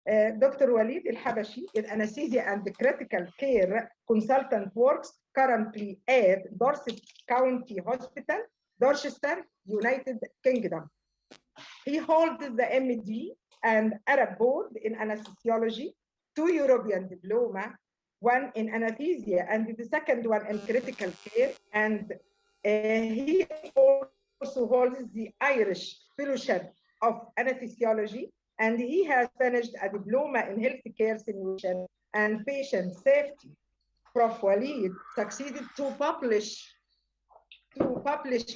Dr. Walid Alhabashy is anesthesia and critical care consultant, works currently at Dorset County Hospital, Dorchester, United Kingdom. He holds the MD and Arab board in anesthesiology, 2 European diploma, one in anesthesia and the second one in critical care. And he also holds the Irish Fellowship of Anesthesiology, and he has finished a diploma in healthcare simulation and patient safety. Prof. Walid succeeded to publish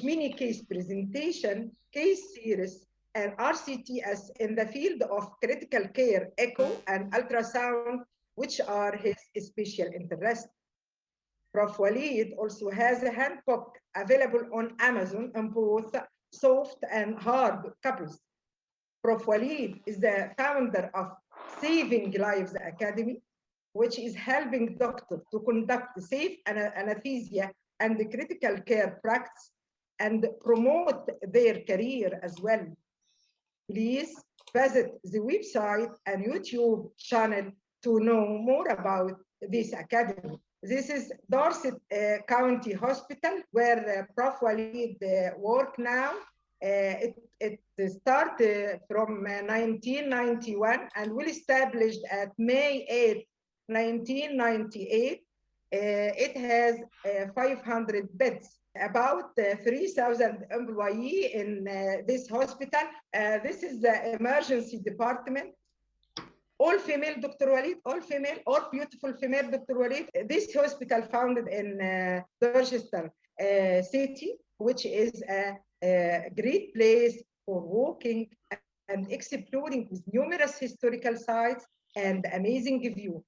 many case presentation, case series, and RCTS in the field of critical care, echo, and ultrasound, which are his special interest. Prof. Walid also has a handbook available on Amazon in both soft and hard copies. Prof. Walid is the founder of Saving Lives Academy, which is helping doctors to conduct safe anesthesia and critical care practice and promote their career as well. Please visit the website and YouTube channel to know more about this academy. This is Dorset County Hospital, where Prof. Walid work now. It started from 1991 and will established at May 8, 1998. It has 500 beds, about 3,000 employees in this hospital. This is the emergency department. All female, Dr. Walid, all female, all beautiful female, Dr. Walid. This hospital founded in Dorchester City, which is a great place for walking and exploring with numerous historical sites and amazing view.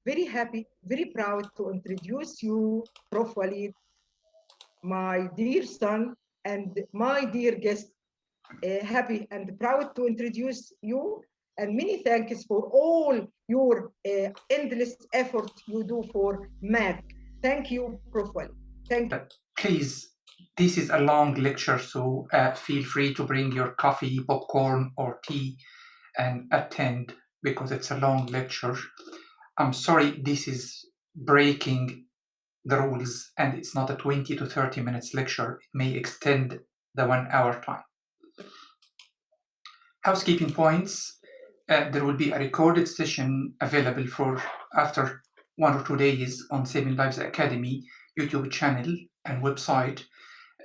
Very happy, very proud to introduce you, Prof. Walid, my dear son and my dear guest. Happy and proud to introduce you, and many thanks for all your endless effort you do for MAC. Thank you, Prof. Walid. Thank you. Please, this is a long lecture, so feel free to bring your coffee, popcorn, or tea and attend, because it's a long lecture. I'm sorry, this is breaking the rules, and it's not a 20 to 30 minutes lecture. It may extend the 1 hour time. Housekeeping points. There will be a recorded session available for after 1 or 2 days on Saving Lives Academy YouTube channel and website,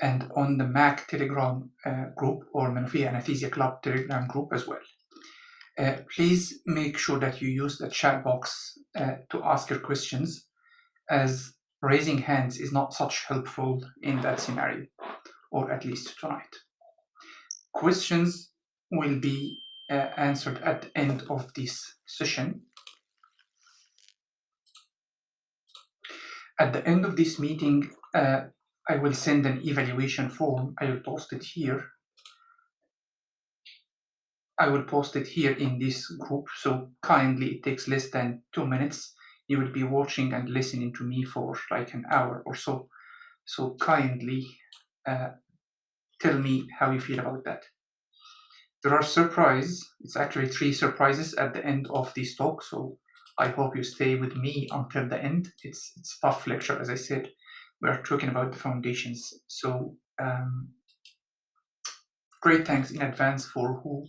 and on the MAC Telegram group or Menofia Anesthesia Club Telegram group as well. Please make sure that you use the chat box to ask your questions, as raising hands is not such helpful in that scenario, or at least tonight. Questions will be answered at the end of this session. At the end of this meeting, I will send an evaluation form. I will post it here. I will post it here in this group, so kindly, it takes less than 2 minutes. You will be watching and listening to me for like an hour or so. So kindly tell me how you feel about that. There are surprises. It's actually 3 surprises at the end of this talk, so I hope you stay with me until the end. It's a tough lecture, as I said. We're talking about the foundations. So great thanks in advance for who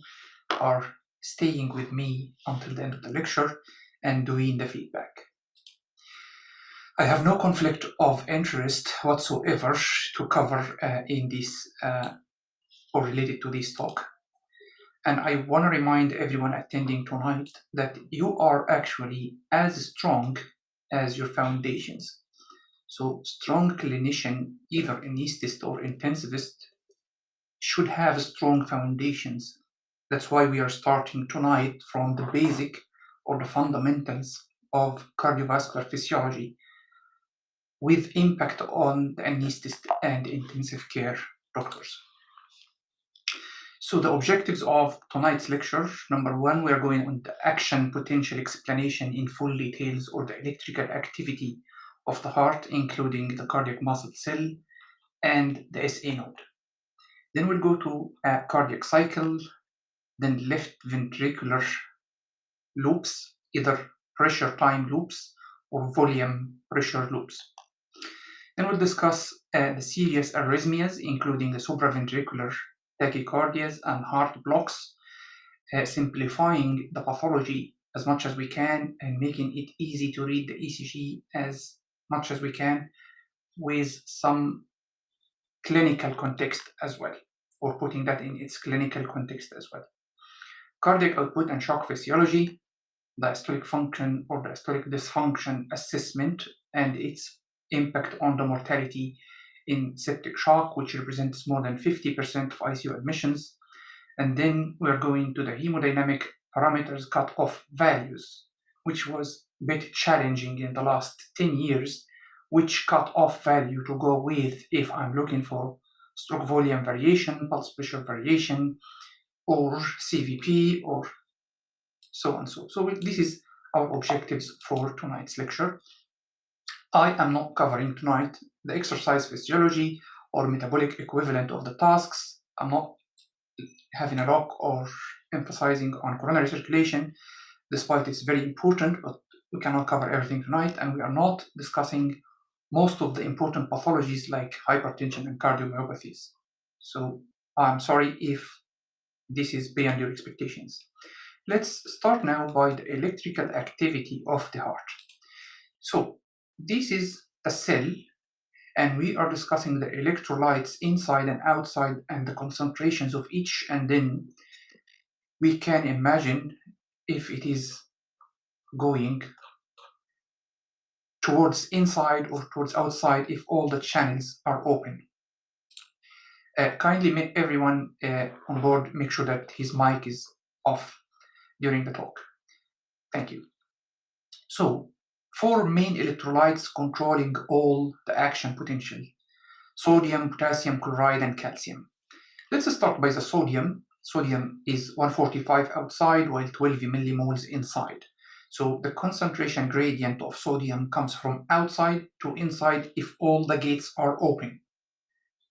are staying with me until the end of the lecture and doing the feedback. I have no conflict of interest whatsoever to cover in this or related to this talk. And I want to remind everyone attending tonight that you are actually as strong as your foundations. So strong clinician, either anesthetist or intensivist, should have strong foundations. That's why we are starting tonight from the basic or the fundamentals of cardiovascular physiology, with impact on the anesthetist and intensive care doctors. So the objectives of tonight's lecture: number 1, we are going on the action potential explanation in full details, or the electrical activity of the heart, including the cardiac muscle cell and the SA node. Then we'll go to a cardiac cycle, then left ventricular loops, either pressure time loops or volume pressure loops. Then we'll discuss the serious arrhythmias, including the supraventricular tachycardias and heart blocks, simplifying the pathology as much as we can and making it easy to read the ECG as much as we can, with some clinical context as well, or putting that in its clinical context as well. Cardiac output and shock physiology, diastolic function or diastolic dysfunction assessment and its impact on the mortality in septic shock, which represents more than 50% of ICU admissions. And then we're going to the hemodynamic parameters cut-off values, which was a bit challenging in the last 10 years, which cut-off value to go with if I'm looking for stroke volume variation, pulse pressure variation, or CVP, or so on. So this is our objectives for tonight's lecture. I am not covering tonight the exercise physiology or metabolic equivalent of the tasks. I'm not having a look or emphasizing on coronary circulation, despite it's very important, but we cannot cover everything tonight, and we are not discussing most of the important pathologies like hypertension and cardiomyopathies. So I'm sorry if this is beyond your expectations. Let's start now by the electrical activity of the heart. So this is a cell, and we are discussing the electrolytes inside and outside and the concentrations of each, and then we can imagine if it is going towards inside or towards outside if all the channels are open. Kindly make everyone on board make sure that his mic is off during the talk. Thank you. So, 4 main electrolytes controlling all the action potential: sodium, potassium chloride, and calcium. Let's start by the sodium. Sodium is 145 outside while 12 millimoles inside. So the concentration gradient of sodium comes from outside to inside if all the gates are open.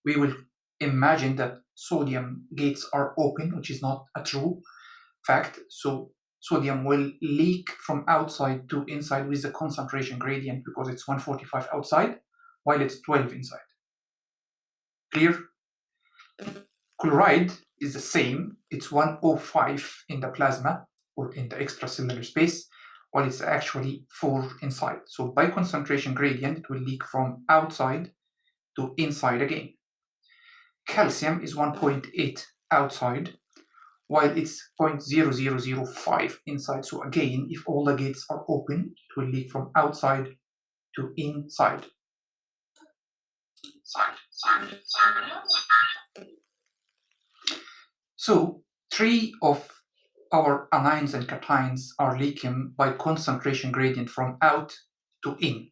We will imagine that sodium gates are open, which is not a true fact. So sodium will leak from outside to inside with the concentration gradient because it's 145 outside while it's 12 inside. Clear? Chloride is the same. It's 105 in the plasma or in the extracellular space, while it's actually 4 inside. So by concentration gradient, it will leak from outside to inside again. Calcium is 1.8 outside, while it's 0.0005 inside. So again, if all the gates are open, it will leak from outside to inside. So 3 of our anions and cations are leaking by concentration gradient from out to in.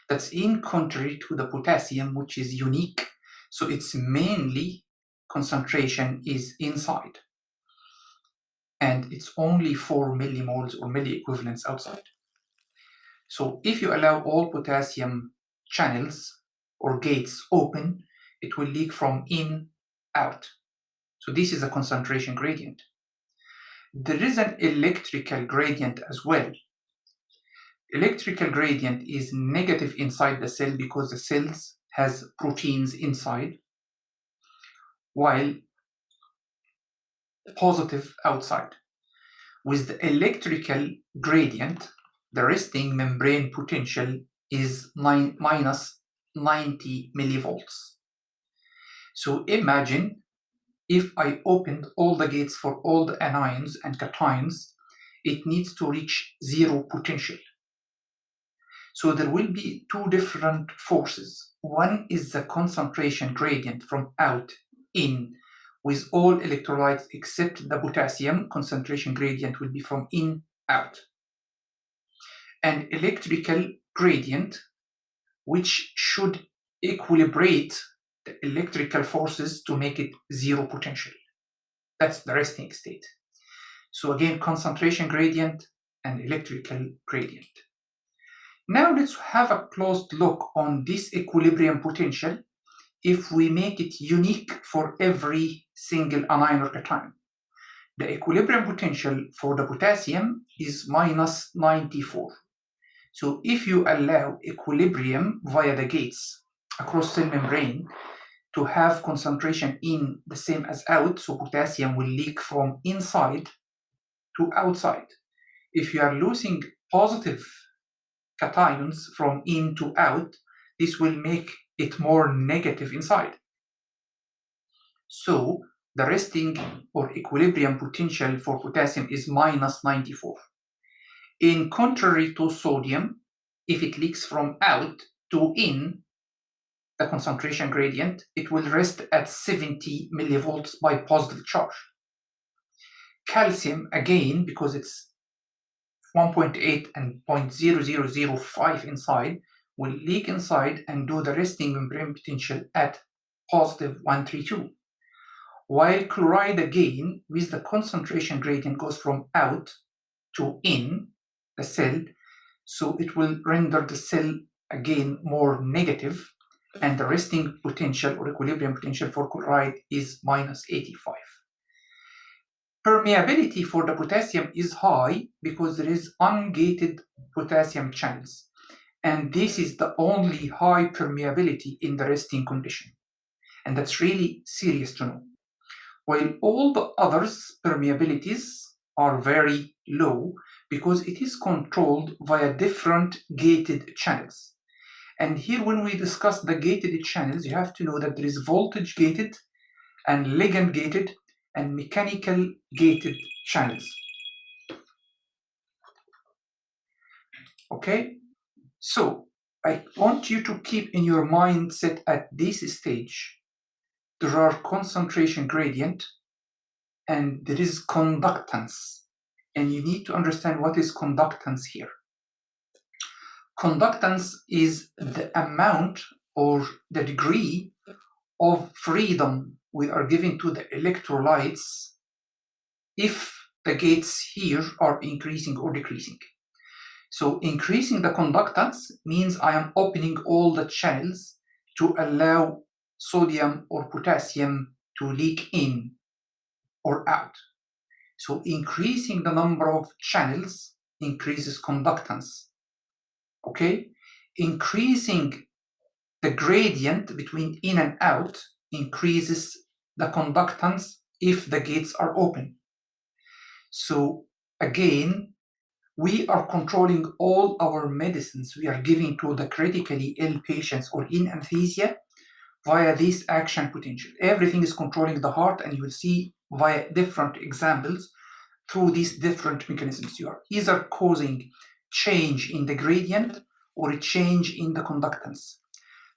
That's in contrary to the potassium, which is unique. So its mainly concentration is inside. And it's only 4 millimoles or milliequivalents outside. So if you allow all potassium channels or gates open, it will leak from in out. So this is a concentration gradient. There is an electrical gradient as well. Electrical gradient is negative inside the cell because the cells has proteins inside, while positive outside. With the electrical gradient, the resting membrane potential is minus 90 millivolts. So imagine if I opened all the gates for all the anions and cations, it needs to reach 0 potential. So there will be 2 different forces. One is the concentration gradient from out in, with all electrolytes except the potassium. Concentration gradient will be from in out. And electrical gradient, which should equilibrate the electrical forces to make it 0 potential. That's the resting state. So again, concentration gradient and electrical gradient. Now let's have a close look on this equilibrium potential if we make it unique for every single anion or cation. the equilibrium potential for the potassium is minus 94. So if you allow equilibrium via the gates across cell membrane to have concentration in the same as out, so potassium will leak from inside to outside. If you are losing positive cations from in to out, this will make it more negative inside. So the resting or equilibrium potential for potassium is minus 94. In contrary to sodium, if it leaks from out to in, the concentration gradient, it will rest at 70 millivolts by positive charge. Calcium, again, because it's 1.8 and 0.0005 inside, will leak inside and do the resting membrane potential at positive 132. While chloride, again, with the concentration gradient goes from out to in the cell, so it will render the cell again more negative, and the resting potential or equilibrium potential for chloride is minus 85. Permeability for the potassium is high because there is ungated potassium channels, and this is the only high permeability in the resting condition, and that's really serious to know. While all the others permeabilities are very low because it is controlled via different gated channels. And here when we discuss the gated channels, you have to know that there is voltage gated and ligand gated and mechanical gated channels. Okay, so I want you to keep in your mindset at this stage, there are concentration gradient and there is conductance. And you need to understand what is conductance here. Conductance is the amount or the degree of freedom we are giving to the electrolytes if the gates here are increasing or decreasing. So increasing the conductance means I am opening all the channels to allow sodium or potassium to leak in or out. So increasing the number of channels increases conductance. Okay? Increasing the gradient between in and out increases the conductance if the gates are open. So again, we are controlling all our medicines we are giving to the critically ill patients or in anesthesia via this action potential. Everything is controlling the heart, and you will see via different examples through these different mechanisms. You are either causing change in the gradient or a change in the conductance.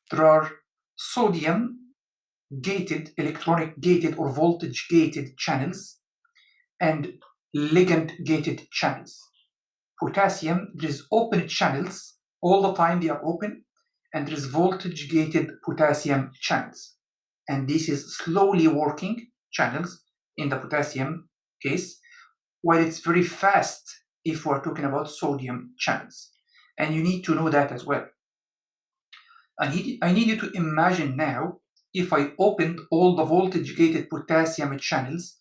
There are sodium gated, electronic gated or voltage gated channels and ligand gated channels. Potassium, there is open channels all the time, they are open, and there is voltage gated potassium channels. And this is slowly working channels in the potassium case, while it's very fast if we're talking about sodium channels. And you need to know that as well. I need you to imagine now if I opened all the voltage gated potassium channels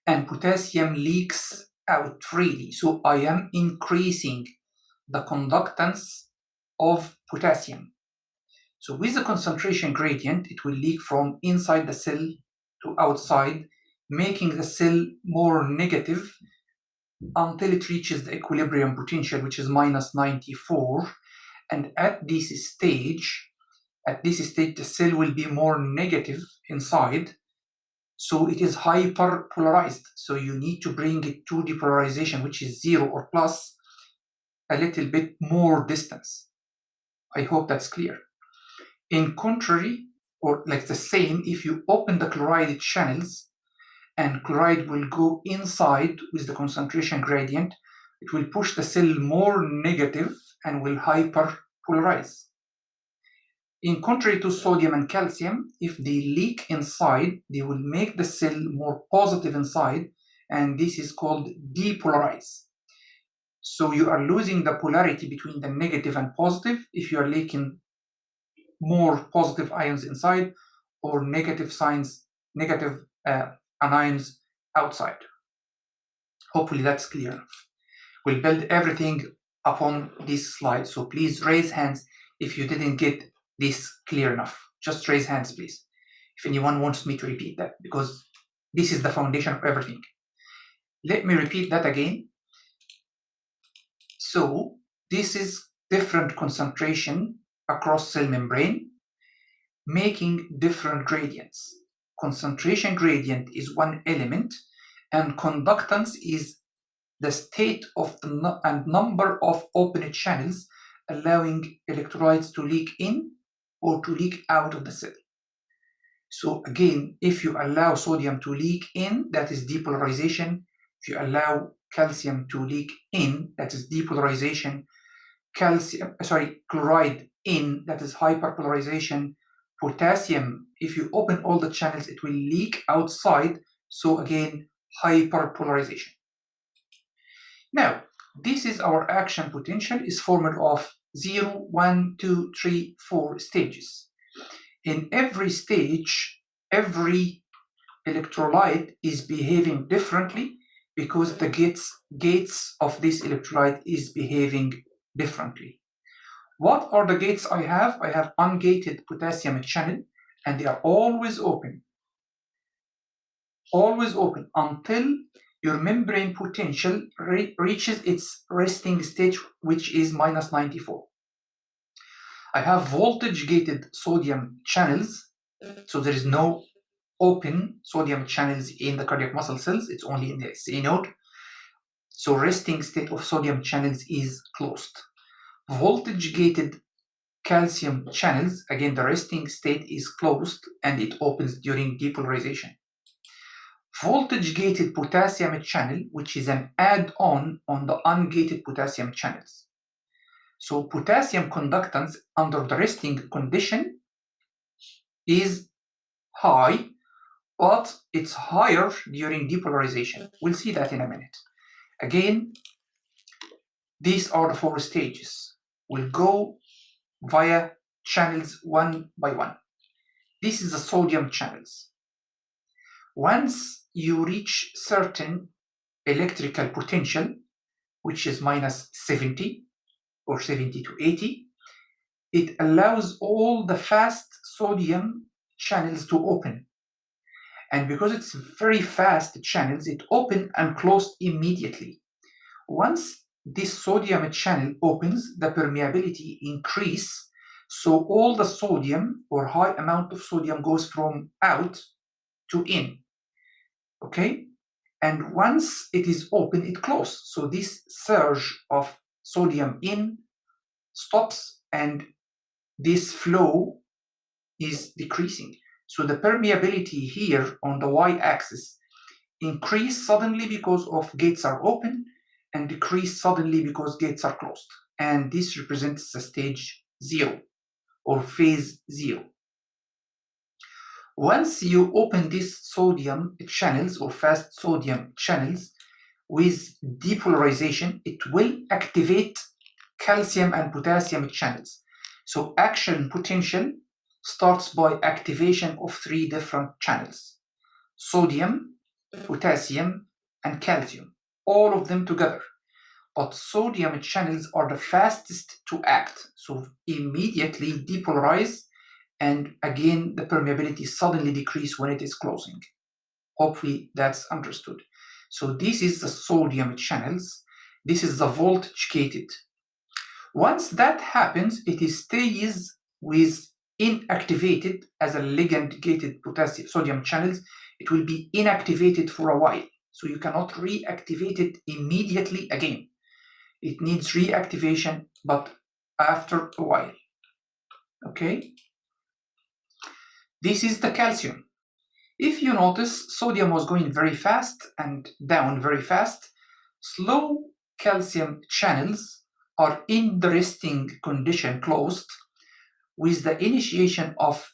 and potassium leaks out freely. So I am increasing the conductance of potassium. So with the concentration gradient, it will leak from inside the cell to outside, making the cell more negative until it reaches the equilibrium potential, which is minus 94. And at this stage, the cell will be more negative inside. So it is hyperpolarized. So you need to bring it to depolarization, which is 0 or plus a little bit more distance. I hope that's clear. In contrary, or like the same, if you open the chloride channels and chloride will go inside with the concentration gradient, it will push the cell more negative and will hyperpolarize. In contrary to sodium and calcium, if they leak inside, they will make the cell more positive inside, and this is called depolarize. So you are losing the polarity between the negative and positive if you are leaking more positive ions inside or negative anions outside. Hopefully that's clear enough. We'll build everything upon this slide, so please raise hands if you didn't get this clear enough. Just raise hands, please, if anyone wants me to repeat that, because this is the foundation of everything. Let me repeat that again. So this is different concentration across cell membrane, making different gradients. Concentration gradient is one element, and conductance is the state of the and number of open channels allowing electrolytes to leak in or to leak out of the cell. So again, if you allow sodium to leak in, that is depolarization. If you allow calcium to leak in, that is depolarization. Chloride in, that is hyperpolarization. Potassium, if you open all the channels, it will leak outside. So again, hyperpolarization. Now, this is our action potential is formed of 0, 1, 2, 3, 4 stages. In every stage, every electrolyte is behaving differently because the gates of this electrolyte is behaving differently. What are the gates I have? I have ungated potassium channel, and they are always open until your membrane potential reaches its resting state, which is minus 94. I have voltage gated sodium channels, so there is no open sodium channels in the cardiac muscle cells, it's only in the SA node. So resting state of sodium channels is closed. Voltage gated calcium channels, again the resting state is closed and it opens during depolarization. Voltage gated potassium channel, which is an add-on on the ungated potassium channels. So potassium conductance under the resting condition is high, but it's higher during depolarization. We'll see that in a minute. Again, these are the 4 stages. We'll go via channels one by one. This is the sodium channels. Once you reach certain electrical potential, which is minus 70 or 70 to 80, it allows all the fast sodium channels to open. And because it's very fast channels, it open and close immediately. Once this sodium channel opens, the permeability increase, so all the sodium or high amount of sodium goes from out to in. Okay? And once it is open, it closes. So this surge of sodium in stops and this flow is decreasing. So the permeability here on the y-axis increase suddenly because of gates are open and decrease suddenly because gates are closed. And this represents the stage 0 or phase 0. Once you open these sodium channels or fast sodium channels with depolarization, it will activate calcium and potassium channels. So action potential starts by activation of 3 different channels: sodium, potassium, and calcium, all of them together. But sodium channels are the fastest to act, so immediately depolarize, and again the permeability suddenly decrease when it is closing. Hopefully that's understood. So this is the sodium channels. This is the voltage gated. Once that happens, it stays with inactivated as a ligand gated potassium sodium channels. It will be inactivated for a while, so you cannot reactivate it immediately again. It needs reactivation, but after a while. Okay? This is the calcium. If you notice, sodium was going very fast and down very fast. Slow calcium channels are in the resting condition closed. With the initiation of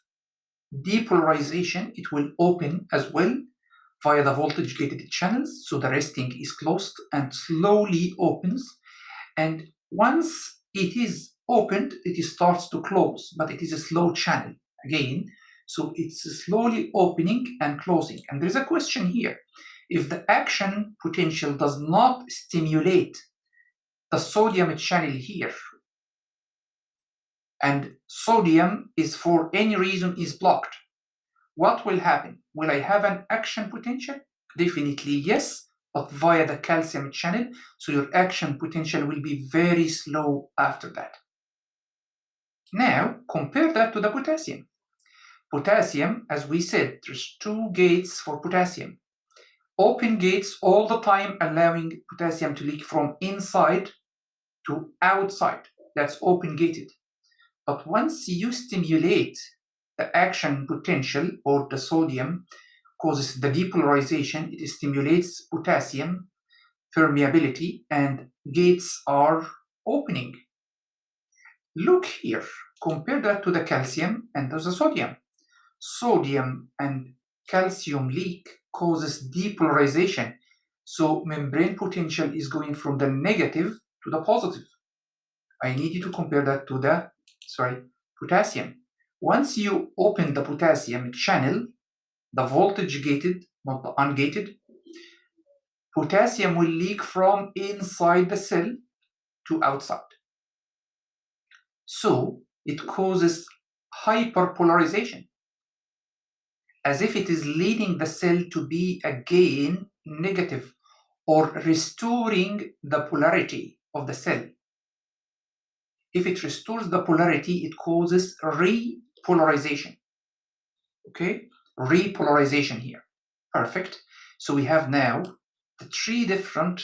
depolarization, it will open as well via the voltage gated channels. So the resting is closed and slowly opens. And once it is opened, it starts to close, but it is a slow channel again. So it's slowly opening and closing. And there's a question here. if the action potential does not stimulate the sodium channel here, and sodium is for any reason is blocked, what will happen? Will I have an action potential? Definitely yes, but via the calcium channel, so your action potential will be very slow after that. Now, compare that to the potassium. Potassium, as we said, there's two gates for potassium. Open gates all the time, allowing potassium to leak from inside to outside. That's open gated. But once you stimulate the action potential, or the sodium causes the depolarization, it stimulates potassium permeability and gates are opening. Look here, compare that to the calcium and to the sodium. Sodium and calcium leak causes depolarization. So membrane potential is going from the negative to the positive. I need you to compare that to the, potassium. Once you open the potassium channel, the voltage gated, not the ungated, potassium will leak from inside the cell to outside. So it causes hyperpolarization, as if it is leading the cell to be again negative or restoring the polarity of the cell. If it restores the polarity, it causes repolarization. Okay, repolarization here. Perfect. So we have now the three different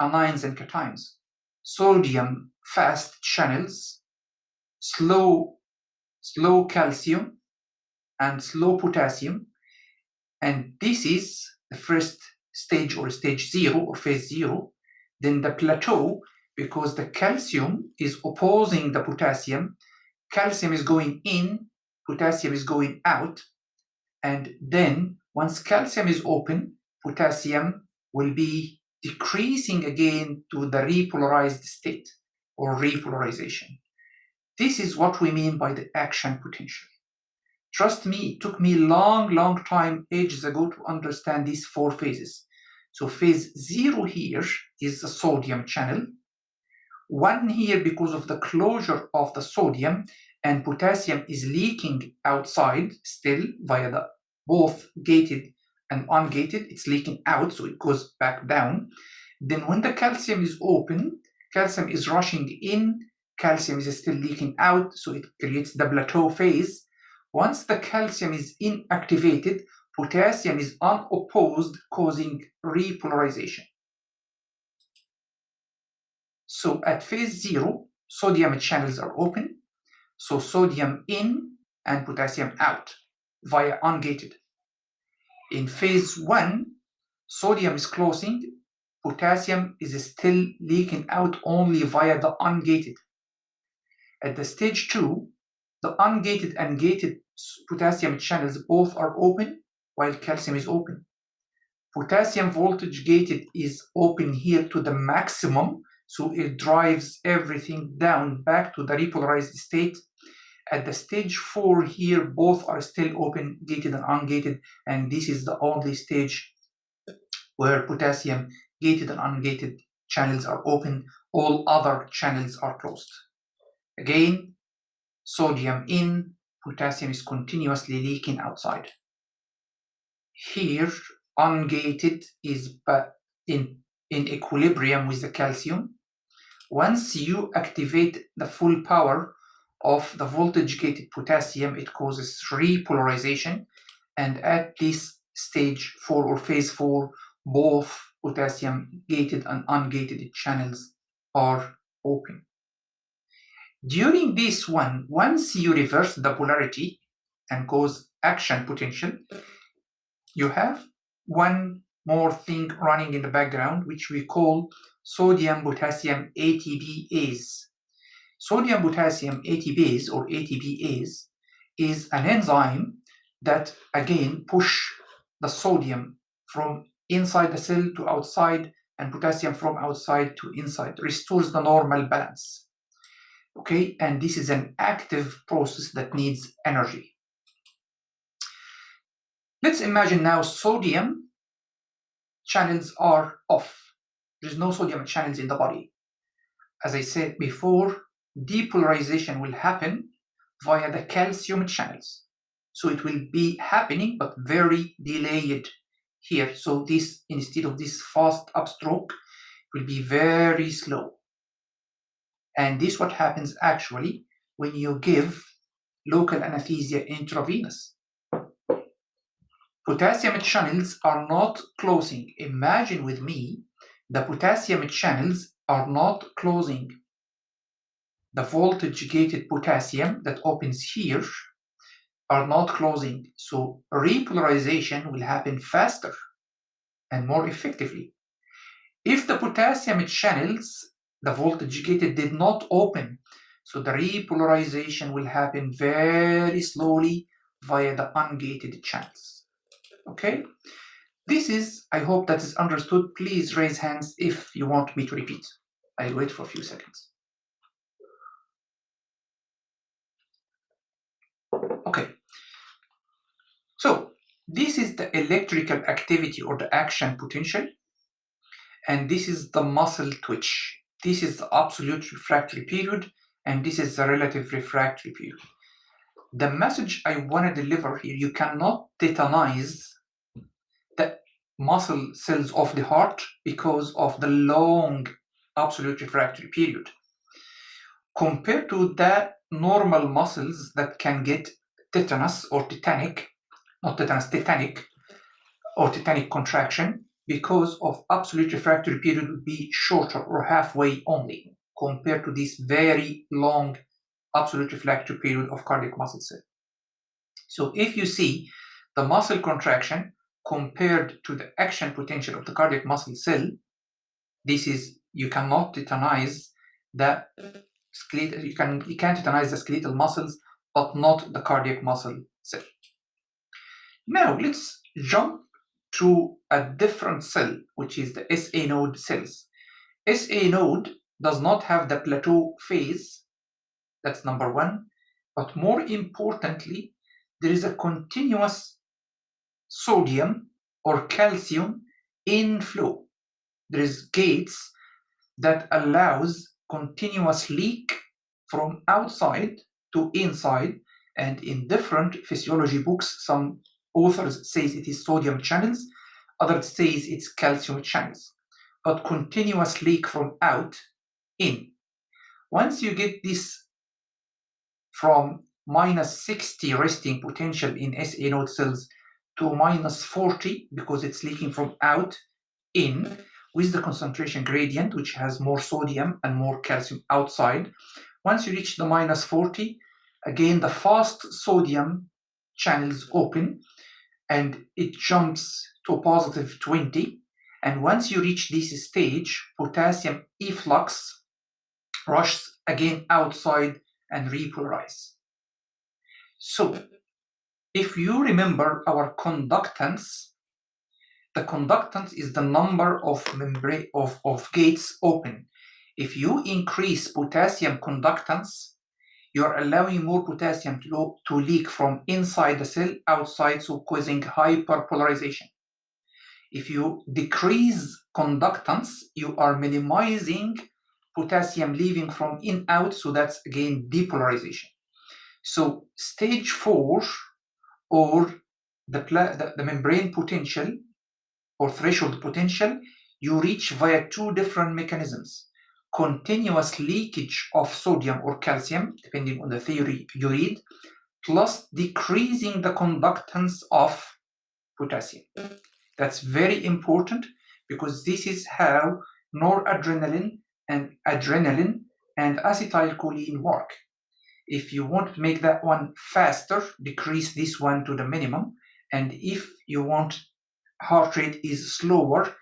anions and cations. Sodium fast channels, slow calcium, and slow potassium. And this is the first stage, or stage 0, or phase 0. Then the plateau, because the calcium is opposing the potassium. Calcium is going in, potassium is going out. And then once calcium is open, potassium will be decreasing again to the repolarized state, or repolarization. This is what we mean by the action potential. Trust me, it took me long time, ages ago, to understand these 4 phases. So phase 0 here is the sodium channel. 1 here because of the closure of the sodium, and potassium is leaking outside still via the both gated and ungated. It's leaking out, so it goes back down. Then when the calcium is open, calcium is rushing in, calcium is still leaking out, so it creates the plateau phase. Once the calcium is inactivated, potassium is unopposed, causing repolarization. So at phase 0, sodium channels are open, so sodium in and potassium out via ungated. In phase 1, sodium is closing, potassium is still leaking out only via the ungated. At the stage 2, the ungated and gated potassium channels both are open, while calcium is open. Potassium voltage gated is open here to the maximum, so it drives everything down back to the repolarized state. At the stage 4 here, both are still open, gated and ungated, and this is the only stage where potassium gated and ungated channels are open. All other channels are closed. Again, sodium in, potassium is continuously leaking outside. Here, ungated is in equilibrium with the calcium. Once you activate the full power of the voltage gated potassium, it causes repolarization, and at this stage 4, or phase 4, both potassium gated and ungated channels are open. During this one, once you reverse the polarity and cause action potential, you have one more thing running in the background, which we call sodium potassium ATPase. Sodium potassium ATPase, or ATPase, is an enzyme that again push the sodium from inside the cell to outside, and potassium from outside to inside, restores the normal balance. Okay, and this is an active process that needs energy. Let's imagine now sodium channels are off. There is no sodium channels in the body. As I said before, depolarization will happen via the calcium channels. So it will be happening, but very delayed here. So this, instead of this fast upstroke, will be very slow. And this what happens actually when you give local anesthesia intravenous. Potassium channels are not closing. Imagine with me, the potassium channels are not closing. The voltage-gated potassium that opens here are not closing. So repolarization will happen faster and more effectively. If the potassium channels, the voltage-gated, did not open, so the repolarization will happen very slowly via the ungated channels. Okay? This is, I hope that is understood. Please raise hands if you want me to repeat. I'll wait for a few seconds. Okay. So this is the electrical activity or the action potential, and this is the muscle twitch. This is the absolute refractory period, and this is the relative refractory period. The message I want to deliver here, you cannot tetanize the muscle cells of the heart because of the long absolute refractory period. Compared to the normal muscles that can get tetanus or tetanic, not tetanus, tetanic, or tetanic contraction, because of absolute refractory period would be shorter or halfway only compared to this very long absolute refractory period of cardiac muscle cell. So if you see the muscle contraction compared to the action potential of the cardiac muscle cell, this is, you cannot tetanize the skeletal, you can tetanize the skeletal muscles, but not the cardiac muscle cell. Now let's jump to a different cell, which is the SA node cells. SA node does not have the plateau phase, that's number one, but more importantly, there is a continuous sodium or calcium inflow. There is gates that allows continuous leak from outside to inside, and in different physiology books, some authors say it is sodium channels, others say it's calcium channels, but continuous leak from out in. Once you get this from minus 60 resting potential in SA node cells to minus 40, because it's leaking from out in, with the concentration gradient, which has more sodium and more calcium outside. Once you reach the minus 40, again, the fast sodium channels open and it jumps to positive 20. And once you reach this stage, potassium efflux rushes again outside and repolarize. So if you remember our conductance, the conductance is the number of membrane of gates open. If you increase potassium conductance, you're allowing more potassium to leak from inside the cell outside, so causing hyperpolarization. If you decrease conductance, you are minimizing potassium leaving from in out, so that's again depolarization. So stage 4, or the membrane potential or threshold potential, you reach via two different mechanisms: continuous leakage of sodium or calcium, depending on the theory you read, plus decreasing the conductance of potassium. That's very important, because this is how noradrenaline and adrenaline and acetylcholine work. If you want to make that one faster, decrease this one to the minimum. And if you want heart rate is slower,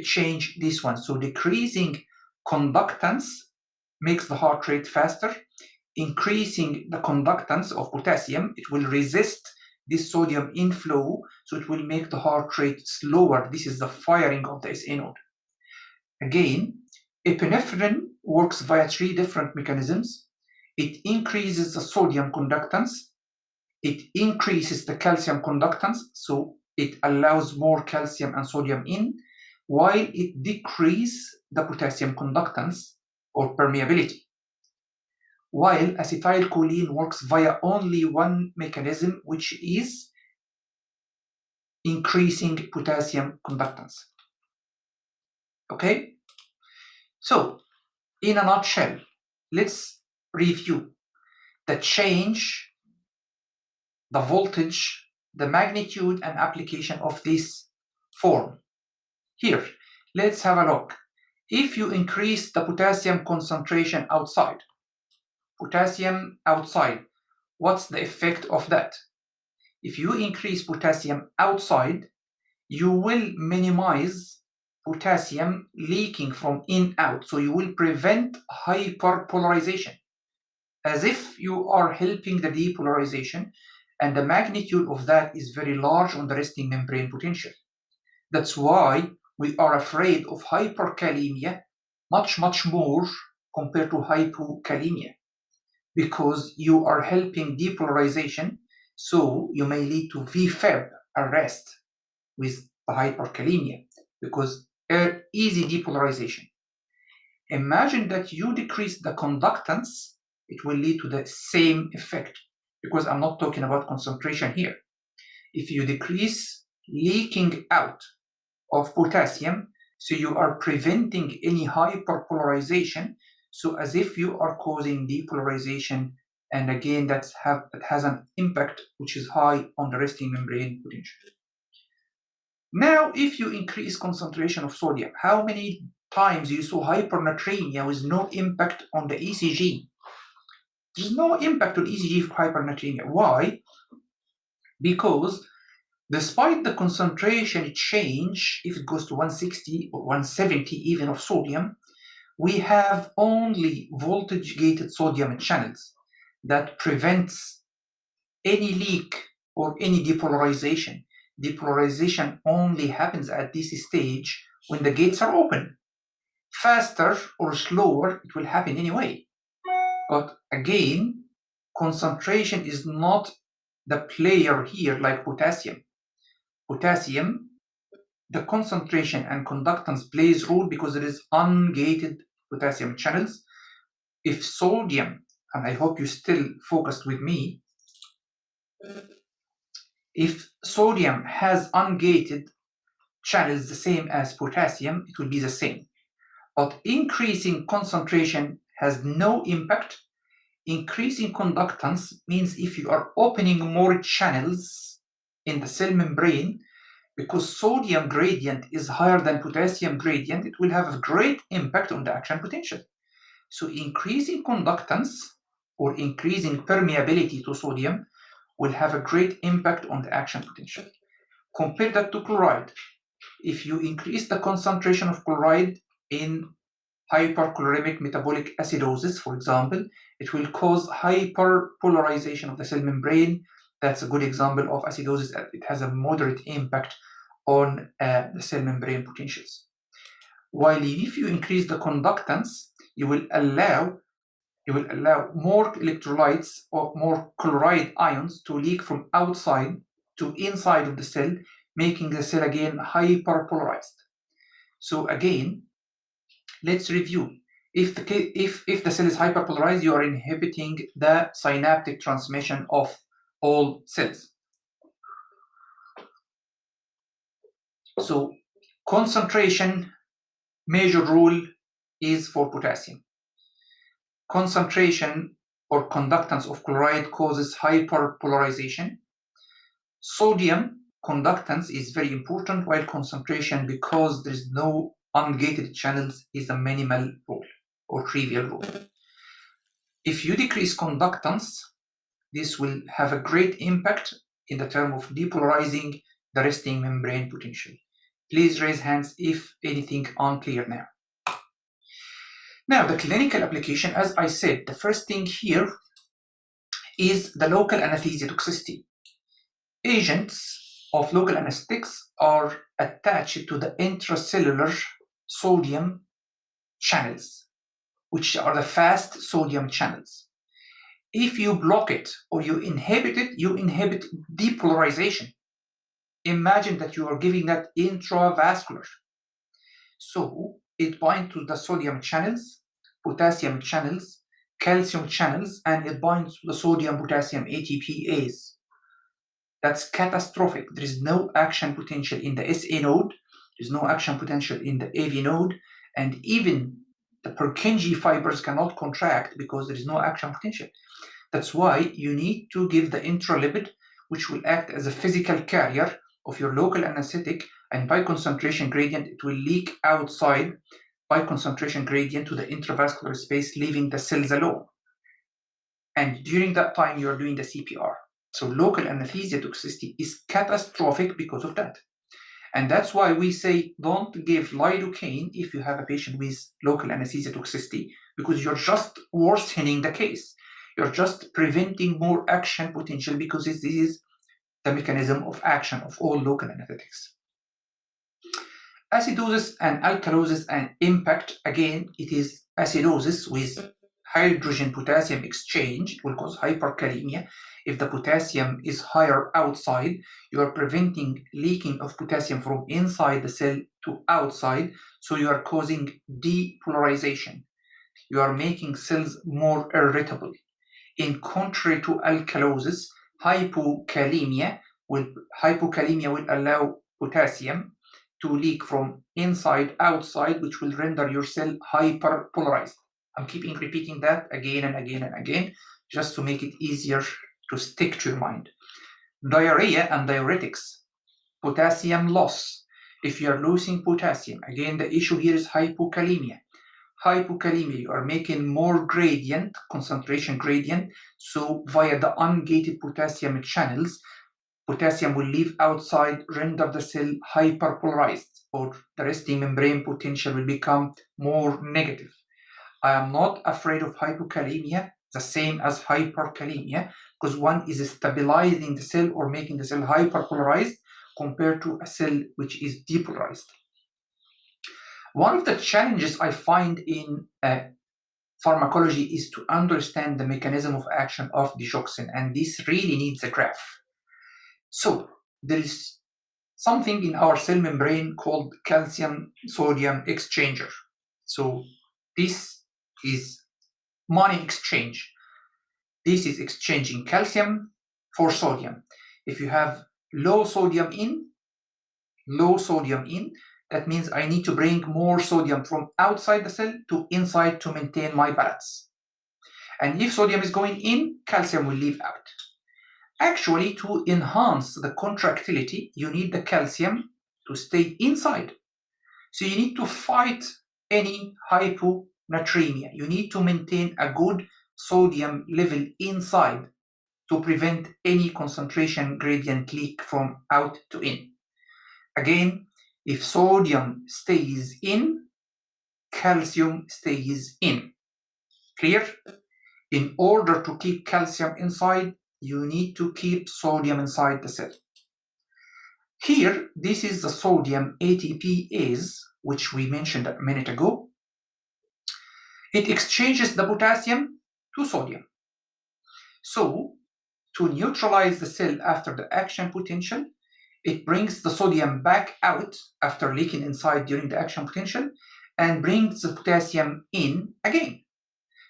change this one. So decreasing conductance makes the heart rate faster. Increasing the conductance of potassium, it will resist this sodium inflow, so it will make the heart rate slower. This is the firing of the SA node. Again, epinephrine works via 3 different mechanisms. It increases the sodium conductance, it increases the calcium conductance, so it allows more calcium and sodium in, while it decreases the potassium conductance or permeability. While acetylcholine works via only one mechanism, which is increasing potassium conductance. Okay? So, in a nutshell, let's review the change, the voltage, the magnitude, and application of this form. Here, let's have a look. If you increase the potassium concentration outside, what's the effect of that? If you increase potassium outside, you will minimize potassium leaking from in out, so you will prevent hyperpolarization, as if you are helping the depolarization, and the magnitude of that is very large on the resting membrane potential. That's why we are afraid of hyperkalemia much more compared to hypokalemia, because you are helping depolarization, so you may lead to VFib arrest with the hyperkalemia, because easy depolarization. Imagine that you decrease the conductance, it will lead to the same effect, because I'm not talking about concentration here. If you decrease leaking out of potassium, so you are preventing any hyperpolarization, so as if you are causing depolarization, and again that has an impact which is high on the resting membrane potential. Now, if you increase concentration of sodium, how many times you saw hypernatremia with no impact on the ECG? There's no impact on ECG for hypernatremia. Why? Because despite the concentration change, if it goes to 160 or 170 even of sodium, we have only voltage-gated sodium channels that prevents any leak or any depolarization. Depolarization only happens at this stage when the gates are open. Faster or slower, it will happen anyway. But again, concentration is not the player here like potassium. Potassium, the concentration and conductance plays role because there is ungated potassium channels. If sodium, and I hope you still focused with me, if sodium has ungated channels the same as potassium, it will be the same. But increasing concentration has no impact. Increasing conductance means if you are opening more channels in the cell membrane, because sodium gradient is higher than potassium gradient, it will have a great impact on the action potential. So increasing conductance or increasing permeability to sodium will have a great impact on the action potential. Compare that to chloride. If you increase the concentration of chloride in hyperchloremic metabolic acidosis, for example, it will cause hyperpolarization of the cell membrane. That's a good example of acidosis. It has a moderate impact on the cell membrane potentials. While if you increase the conductance, you will allow more electrolytes or more chloride ions to leak from outside to inside of the cell, making the cell again hyperpolarized. So again, let's review. If the cell is hyperpolarized, you are inhibiting the synaptic transmission of all cells. So concentration, major rule is for potassium. Concentration or conductance of chloride causes hyperpolarization. Sodium conductance is very important, while concentration, because there is no ungated channels, is a minimal rule or trivial rule. If you decrease conductance, this will have a great impact in the term of depolarizing the resting membrane potential. Please raise hands if anything unclear now. Now, the clinical application, as I said, the first thing here is the local anesthesia toxicity. Agents of local anesthetics are attached to the intracellular sodium channels, which are the fast sodium channels. If you block it or you inhibit it, you inhibit depolarization. Imagine that you are giving that intravascular. So it binds to the sodium channels, potassium channels, calcium channels, and it binds to the sodium potassium ATPase. That's catastrophic. There is no action potential in the SA node, there's no action potential in the AV node, and even the Purkinje fibers cannot contract because there is no action potential. That's why you need to give the intralipid, which will act as a physical carrier of your local anesthetic, and by concentration gradient, it will leak outside by concentration gradient to the intravascular space, leaving the cells alone. And during that time, you are doing the CPR. So local anesthesia toxicity is catastrophic because of that. And that's why we say don't give lidocaine if you have a patient with local anesthesia toxicity, because you're just worsening the case. You're just preventing more action potential, because this is the mechanism of action of all local anesthetics. Acidosis and alkalosis and impact, again, it is acidosis with hydrogen potassium exchange. It will cause hyperkalemia. If the potassium is higher outside, you are preventing leaking of potassium from inside the cell to outside, so you are causing depolarization. You are making cells more irritable. In contrary to alkalosis, hypokalemia will allow potassium to leak from inside outside, which will render your cell hyperpolarized. I'm keeping repeating that again and again and again, just to make it easier to stick to your mind. Diarrhea and diuretics, potassium loss. If you are losing potassium, again, the issue here is hypokalemia. Hypokalemia, you are making more gradient, concentration gradient, so via the ungated potassium channels, potassium will leave outside, render the cell hyperpolarized, or the resting membrane potential will become more negative. I am not afraid of hypokalemia, the same as hyperkalemia, because one is stabilizing the cell or making the cell hyperpolarized compared to a cell which is depolarized. One of the challenges I find in pharmacology is to understand the mechanism of action of digoxin, and this really needs a graph. So there is something in our cell membrane called calcium-sodium exchanger. So this is money exchange. This is exchanging calcium for sodium. If you have low sodium in, that means I need to bring more sodium from outside the cell to inside to maintain my balance. And if sodium is going in, calcium will leave out. Actually, to enhance the contractility, you need the calcium to stay inside. So you need to fight any hyponatremia. You need to maintain a good sodium level inside to prevent any concentration gradient leak from out to in. Again, if sodium stays in, calcium stays in. Clear? In order to keep calcium inside, you need to keep sodium inside the cell. Here, this is the sodium ATPase, which we mentioned a minute ago. It exchanges the potassium to sodium. So, to neutralize the cell after the action potential, it brings the sodium back out after leaking inside during the action potential and brings the potassium in again.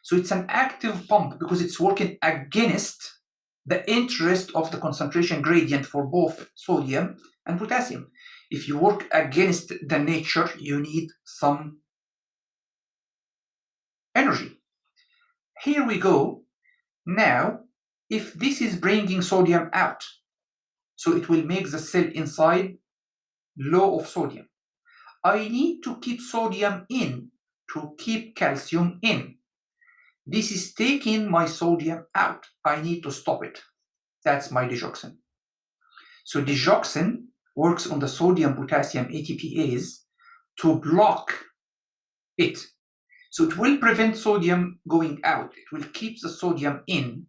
So it's an active pump because it's working against the interest of the concentration gradient for both sodium and potassium. If you work against the nature, you need some energy. Here we go. Now, if this is bringing sodium out, so it will make the cell inside low of sodium. I need to keep sodium in to keep calcium in. This is taking my sodium out. I need to stop it. That's my digoxin. So digoxin works on the sodium potassium ATPase to block it. So it will prevent sodium going out. It will keep the sodium in,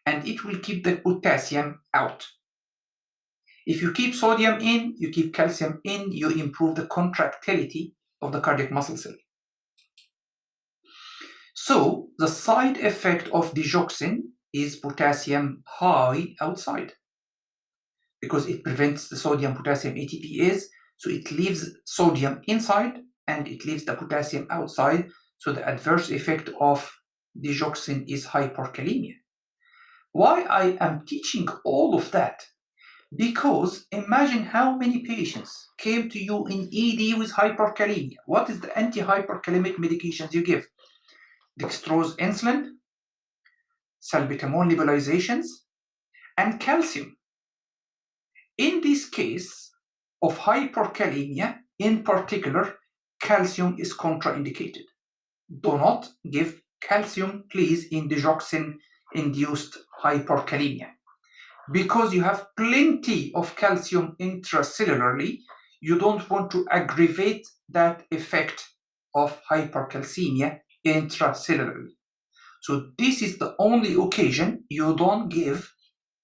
and it will keep the potassium out. If you keep sodium in, you keep calcium in, you improve the contractility of the cardiac muscle cell. So the side effect of digoxin is potassium high outside. because it prevents the sodium-potassium ATPase, so it leaves sodium inside and it leaves the potassium outside, so the adverse effect of digoxin is hyperkalemia. Why I am teaching all of that? Because imagine how many patients came to you in ED with hyperkalemia. What is the anti-hyperkalemic medications you give? Dextrose insulin, salbutamol nebulizations, and calcium. In this case of hyperkalemia, in particular, calcium is contraindicated. Do not give calcium, please, in digoxin-induced hyperkalemia. Because you have plenty of calcium intracellularly, you don't want to aggravate that effect of hypercalcemia intracellularly. So this is the only occasion you don't give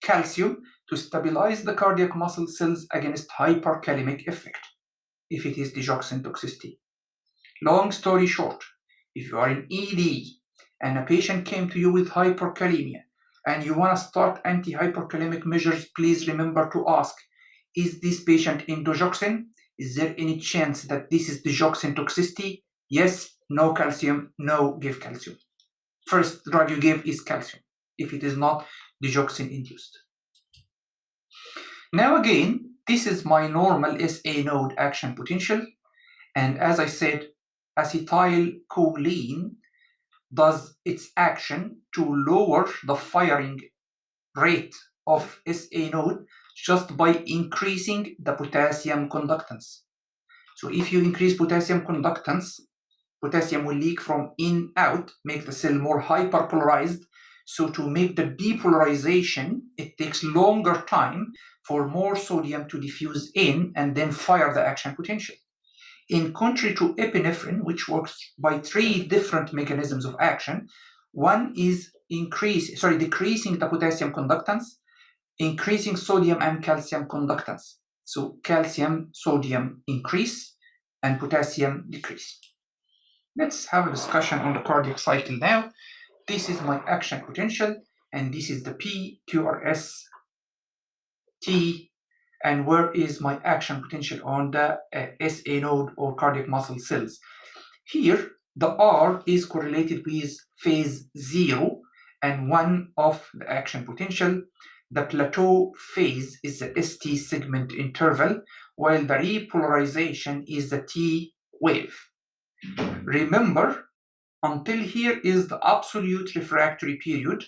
calcium to stabilize the cardiac muscle cells against hyperkalemic effect, if it is digoxin toxicity. Long story short, if you are in ED and a patient came to you with hyperkalemia and you want to start anti-hyperkalemic measures, please remember to ask, is this patient in digoxin? Is there any chance that this is digoxin toxicity? Yes, no calcium, no, give calcium. First drug you give is calcium, if it is not digoxin induced. Now again, this is my normal SA node action potential, and as I said, acetylcholine does its action to lower the firing rate of SA node just by increasing the potassium conductance. So if you increase potassium conductance, potassium will leak from in out, make the cell more hyperpolarized. So to make the depolarization, it takes longer time for more sodium to diffuse in and then fire the action potential. In contrary to epinephrine, which works by 3 different mechanisms of action, one is decreasing the potassium conductance, increasing sodium and calcium conductance. So calcium, sodium increase, and potassium decrease. Let's have a discussion on the cardiac cycle now. This is my action potential, and this is the P, QRS, T, and where is my action potential on the SA node or cardiac muscle cells. Here, the R is correlated with phase 0 and 1 of the action potential. The plateau phase is the ST segment interval, while the repolarization is the T wave. Remember, until here is the absolute refractory period.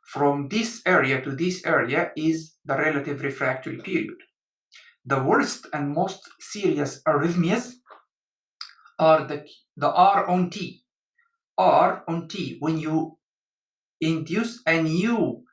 From this area to this area is the relative refractory period. The worst and most serious arrhythmias are the R on T. R on T, when you induce a new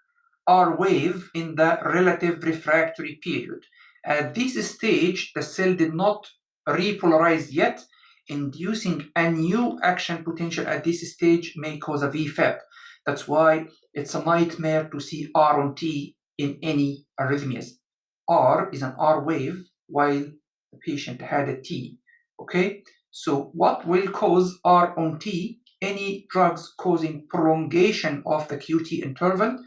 R wave in the relative refractory period. At this stage, the cell did not repolarize yet. Inducing a new action potential at this stage may cause a VFAP. That's why it's a nightmare to see R on T in any arrhythmias. R is an R wave while the patient had a T. Okay, so what will cause R on T? Any drugs causing prolongation of the QT interval.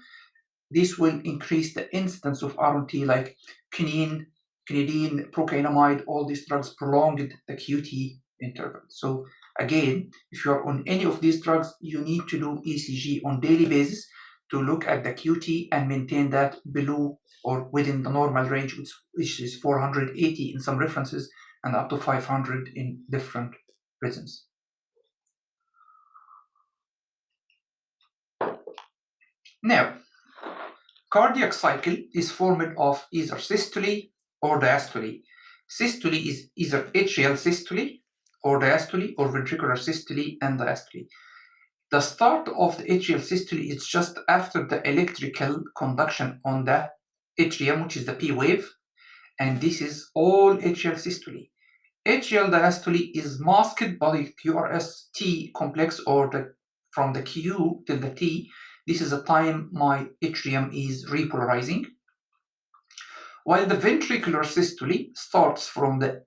This will increase the incidence of R on T, like quinine, procainamide. All these drugs prolonged the QT interval. So again, if you're on any of these drugs, you need to do ECG on daily basis to look at the QT and maintain that below or within the normal range, which is 480 in some references and up to 500 in different rhythms. Now, cardiac cycle is formed of either systole or diastole. Systole is either atrial systole or diastole, or ventricular systole and diastole. The start of the atrial systole is just after the electrical conduction on the atrium, which is the P wave, and this is all atrial systole. Atrial diastole is masked by the QRS-T complex, or from the Q till the T. This is the time my atrium is repolarizing. While the ventricular systole starts from the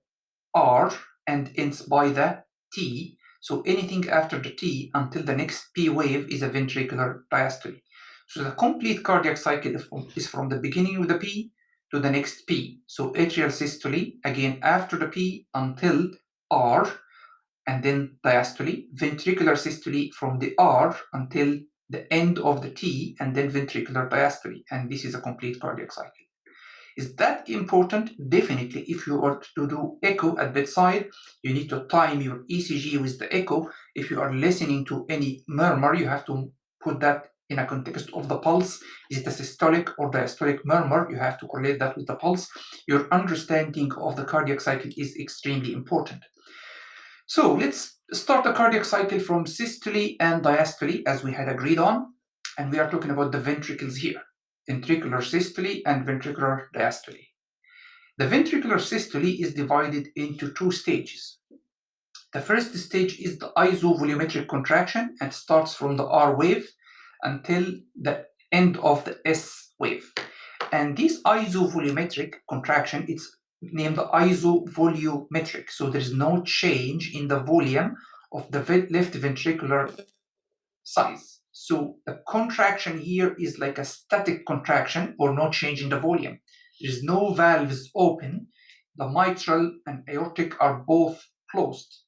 R and ends by the T, so anything after the T until the next P wave is a ventricular diastole. So the complete cardiac cycle is from the beginning with the P to the next P. So atrial systole, again after the P until R, and then diastole, ventricular systole from the R until the end of the T, and then ventricular diastole. And this is a complete cardiac cycle. Is that important? Definitely. If you are to do echo at bedside, you need to time your ECG with the echo. If you are listening to any murmur, you have to put that in a context of the pulse. Is it a systolic or diastolic murmur? You have to correlate that with the pulse. Your understanding of the cardiac cycle is extremely important. So let's start the cardiac cycle from systole and diastole as we had agreed on. And we are talking about the ventricles here, ventricular systole and ventricular diastole. The ventricular systole is divided into two stages. The first stage is the isovolumetric contraction and starts from the R wave until the end of the S wave. And this isovolumetric contraction, it's named the isovolumetric. So there is no change in the volume of the left ventricular size. So the contraction here is like a static contraction or no change in the volume. There is no valves open. The mitral and aortic are both closed.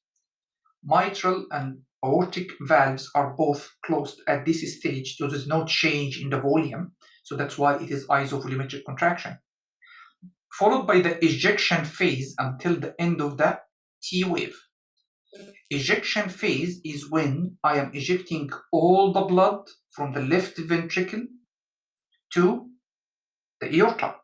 Mitral and aortic valves are both closed at this stage, so there's no change in the volume. So that's why it is isovolumetric contraction. Followed by the ejection phase until the end of the T wave. Ejection phase is when I am ejecting all the blood from the left ventricle to the aorta.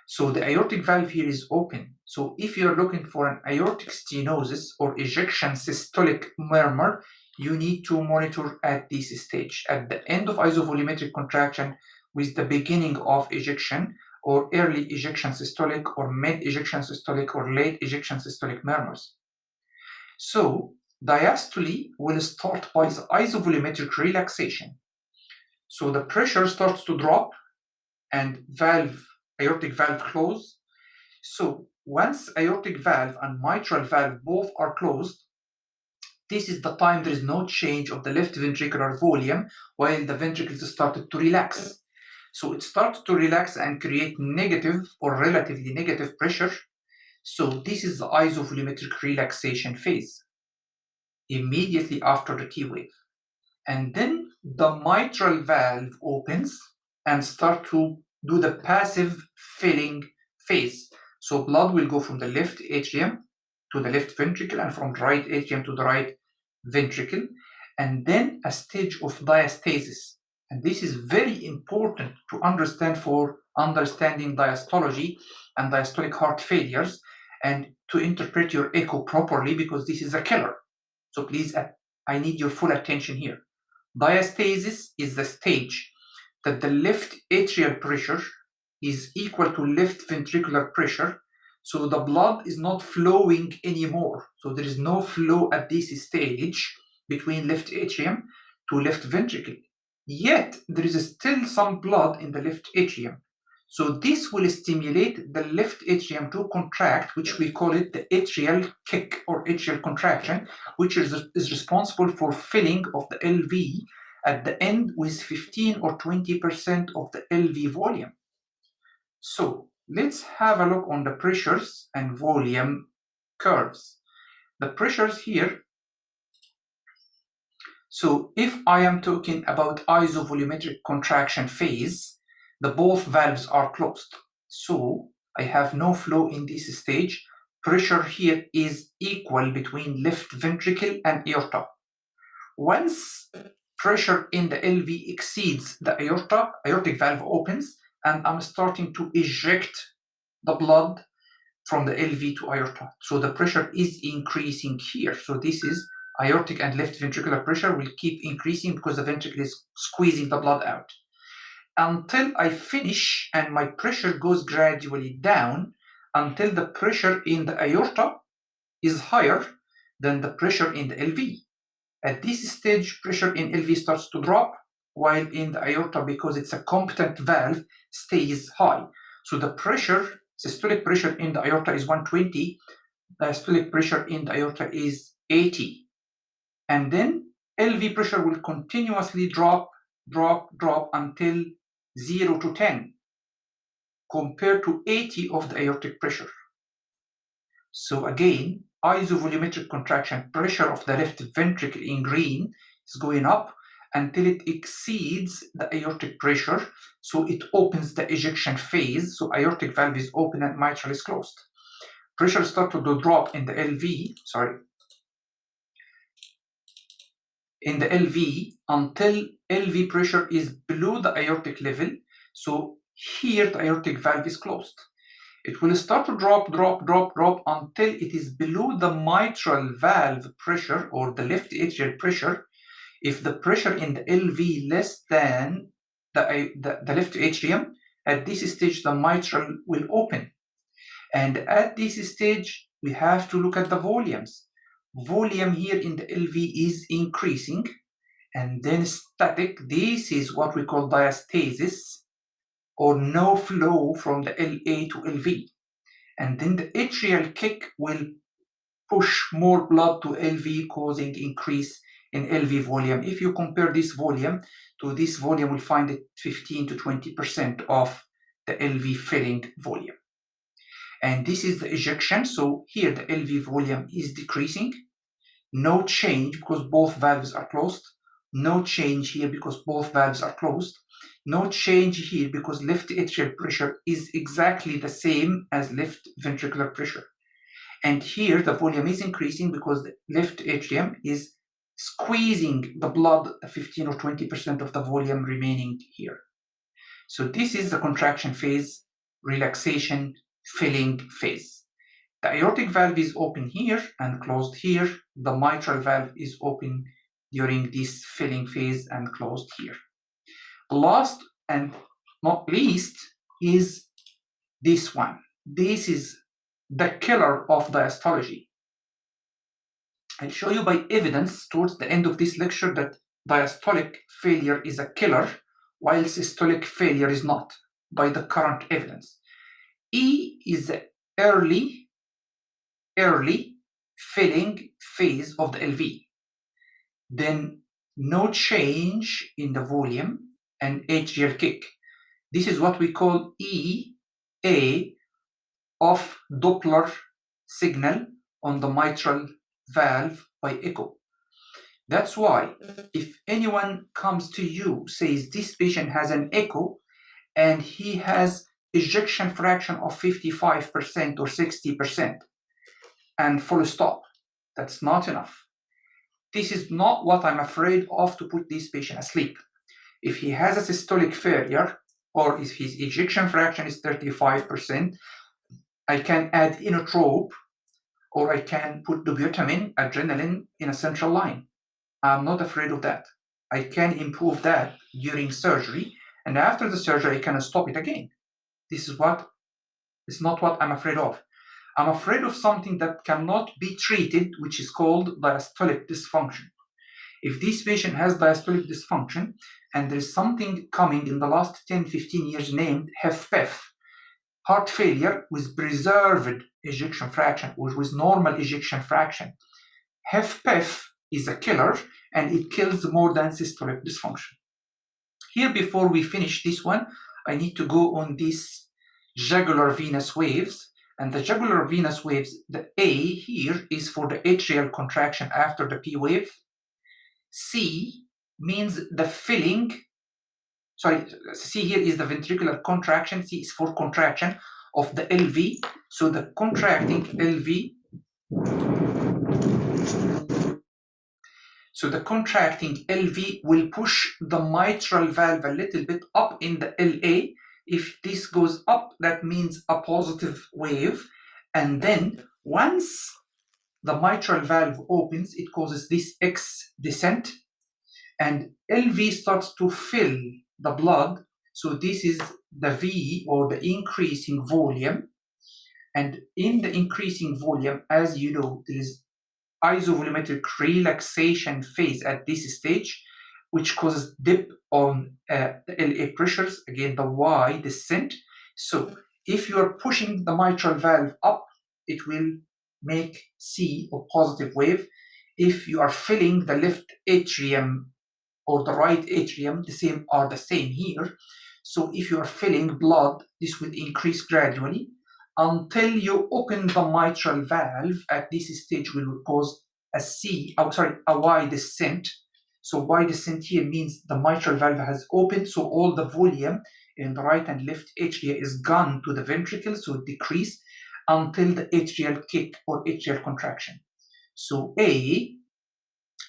So the aortic valve here is open. So if you're looking for an aortic stenosis or ejection systolic murmur, you need to monitor at this stage, at the end of isovolumetric contraction with the beginning of ejection or early ejection systolic or mid-ejection systolic or late ejection systolic murmurs. So diastole will start by the isovolumetric relaxation. So the pressure starts to drop and aortic valve close. So once aortic valve and mitral valve both are closed, this is the time there is no change of the left ventricular volume while the ventricles started to relax. So it starts to relax and create negative or relatively negative pressure. So this is the isovolumetric relaxation phase immediately after the T wave. And then the mitral valve opens and start to do the passive filling phase. So blood will go from the left atrium to the left ventricle and from the right atrium to the right ventricle, and then a stage of diastasis. And this is very important to understand for understanding diastology and diastolic heart failures and to interpret your echo properly, because this is a killer. So please, I need your full attention here. Diastasis is the stage that the left atrial pressure is equal to left ventricular pressure. So the blood is not flowing anymore. So there is no flow at this stage between left atrium to left ventricle. Yet there is still some blood in the left atrium. So this will stimulate the left atrium to contract, which we call it the atrial kick or atrial contraction, which is responsible for filling of the LV at the end with 15 or 20% of the LV volume. So let's have a look on the pressures and volume curves. The pressures here. So if I am talking about isovolumetric contraction phase, the both valves are closed. So I have no flow in this stage. Pressure here is equal between left ventricle and aorta. Once pressure in the LV exceeds the aorta, aortic valve opens, and I'm starting to eject the blood from the LV to aorta. So the pressure is increasing here. So this is aortic and left ventricular pressure will keep increasing because the ventricle is squeezing the blood out. Until I finish and my pressure goes gradually down until the pressure in the aorta is higher than the pressure in the LV. At this stage, pressure in LV starts to drop, while in the aorta, because it's a competent valve, stays high. So the pressure, systolic pressure in the aorta is 120, diastolic pressure in the aorta is 80. And then LV pressure will continuously drop until 0 to 10. compared to 80 of the aortic pressure. So again, isovolumetric contraction pressure of the left ventricle in green is going up until it exceeds the aortic pressure. So it opens the ejection phase. So aortic valve is open and mitral is closed. Pressure started to drop in the LV, in the LV until LV pressure is below the aortic level. So here the aortic valve is closed. It will start to drop until it is below the mitral valve pressure or the left atrial pressure. If the pressure in the LV less than the left atrium, at this stage the mitral will open. And at this stage, we have to look at the volumes. Volume here in the LV is increasing, and then static. This is what we call diastasis, or no flow from the LA to LV. And then the atrial kick will push more blood to LV, causing increase in LV volume. If you compare this volume to this volume, we'll find it 15 to 20% of the LV filling volume. And this is the ejection. So here the LV volume is decreasing. No change because both valves are closed. No change here because both valves are closed. No change here because left atrial pressure is exactly the same as left ventricular pressure. And here the volume is increasing because the left atrium is squeezing the blood, 15 or 20% of the volume remaining here. So this is the contraction phase, relaxation, filling phase. The aortic valve is open here and closed here. The mitral valve is open during this filling phase and closed here. Last and not least is this one. This is the killer of diastology. I'll show you by evidence towards the end of this lecture that diastolic failure is a killer, while systolic failure is not, by the current evidence. E is the early filling phase of the LV. Then no change in the volume and atrial kick. This is what we call EA of Doppler signal on the mitral valve by echo. That's why if anyone comes to you, says this patient has an echo and he has ejection fraction of 55% or 60% and full stop, that's not enough. This is not what I'm afraid of to put this patient asleep. If he has a systolic failure or if his ejection fraction is 35%, I can add inotrope or I can put dobutamine, adrenaline in a central line. I'm not afraid of that. I can improve that during surgery, and after the surgery I can stop it again. This is not what I'm afraid of. I'm afraid of something that cannot be treated, which is called diastolic dysfunction. If this patient has diastolic dysfunction and there is something coming in the last 10-15 years named HFpEF, heart failure with preserved ejection fraction or with normal ejection fraction, HFpEF is a killer and it kills more than systolic dysfunction. Here, before we finish this one, I need to go on these jugular venous waves. And the jugular venous waves, the A here is for the atrial contraction after the P wave. C means the filling. C here is the ventricular contraction. C is for contraction of the LV. So the contracting LV. So the contracting LV will push the mitral valve a little bit up in the LA. If this goes up, that means a positive wave. And then once the mitral valve opens, it causes this X descent. And LV starts to fill the blood. So this is the V, or the increasing volume. And in the increasing volume, as you know, there is isovolumetric relaxation phase at this stage, which causes dip on the LA pressures, again the Y descent. So if you are pushing the mitral valve up, it will make C, or positive wave. If you are filling the left atrium or the right atrium, the same here. So if you are filling blood, this will increase gradually until you open the mitral valve. At this stage, will cause a Y descent. So Y descent here means the mitral valve has opened, so all the volume in the right and left atria is gone to the ventricle, so it decrease until the atrial kick or atrial contraction. So A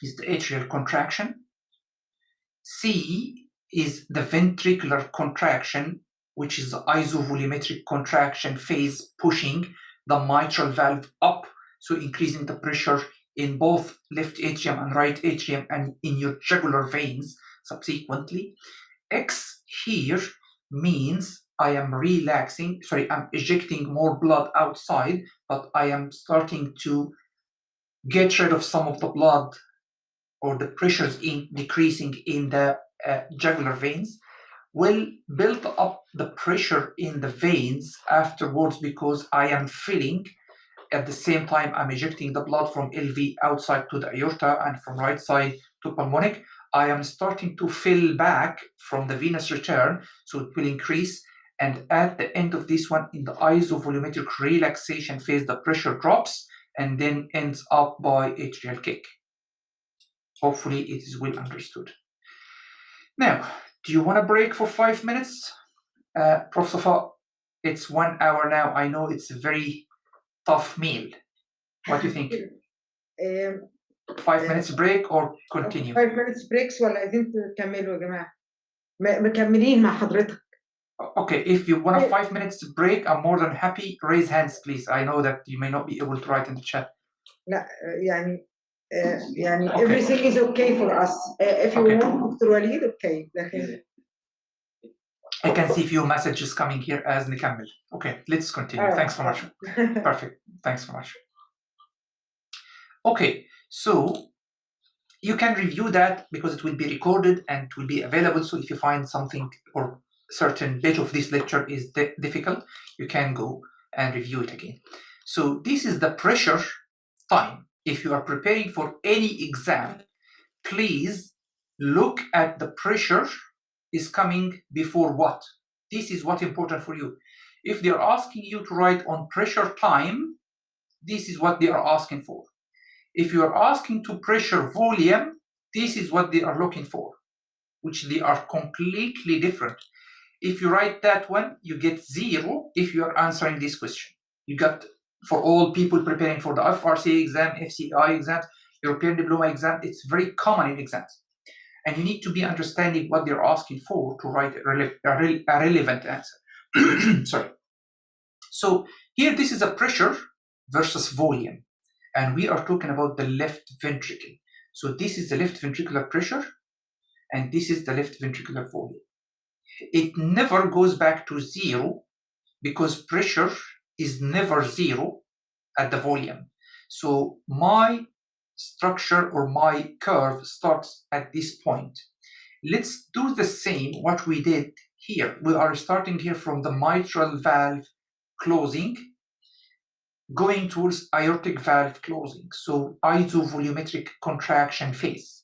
is the atrial contraction. C is the ventricular contraction, which is the isovolumetric contraction phase pushing the mitral valve up, so increasing the pressure in both left atrium and right atrium and in your jugular veins subsequently. X here means I am relaxing, I'm ejecting more blood outside, but I am starting to get rid of some of the blood, or the pressures decreasing in the jugular veins, will build up the pressure in the veins afterwards, because I am filling at the same time I'm ejecting the blood from LV outside to the aorta and from right side to pulmonic. I am starting to fill back from the venous return, so it will increase. And at the end of this one, in the isovolumetric relaxation phase, the pressure drops and then ends up by atrial kick. Hopefully it is well understood. Now, do you want to break for 5 minutes? Prof Safaa, it's 1 hour now. I know it's a very tough meal. What do you think? 5 minutes break or continue? 5 minutes breaks ولا عايزين تكملوا يا جماعة؟ مكملين مع حضرتك. Okay, if you want a 5 minutes break, I'm more than happy. Raise hands, please. I know that you may not be able to write in the chat. لا يعني okay. Everything is okay for us. If you want Dr. Walid, okay. I can see few messages coming here as نكمل. Okay, let's continue. Thanks so much. Perfect. Thanks so much. Okay, so you can review that because it will be recorded and it will be available. So if you find something or certain bit of this lecture is difficult, you can go and review it again. So this is the pressure time. If you are preparing for any exam, please look at the pressure is coming before what. This is what's important for you. If they're asking you to write on pressure time, this is what they are asking for. If you are asking to pressure volume, this is what they are looking for, which they are completely different. If you write that one, you get 0 if you are answering this question. You got, for all people preparing for the FRC exam, FCI exam, European Diploma exam, it's very common in exams. And you need to be understanding what they're asking for to write a relevant answer. Sorry. So here, this is a pressure versus volume. And we are talking about the left ventricle. So this is the left ventricular pressure, and this is the left ventricular volume. It never goes back to 0 because pressure is never 0 at the volume. So my structure or my curve starts at this point. Let's do the same what we did here. We are starting here from the mitral valve closing, going towards aortic valve closing. So isovolumetric contraction phase.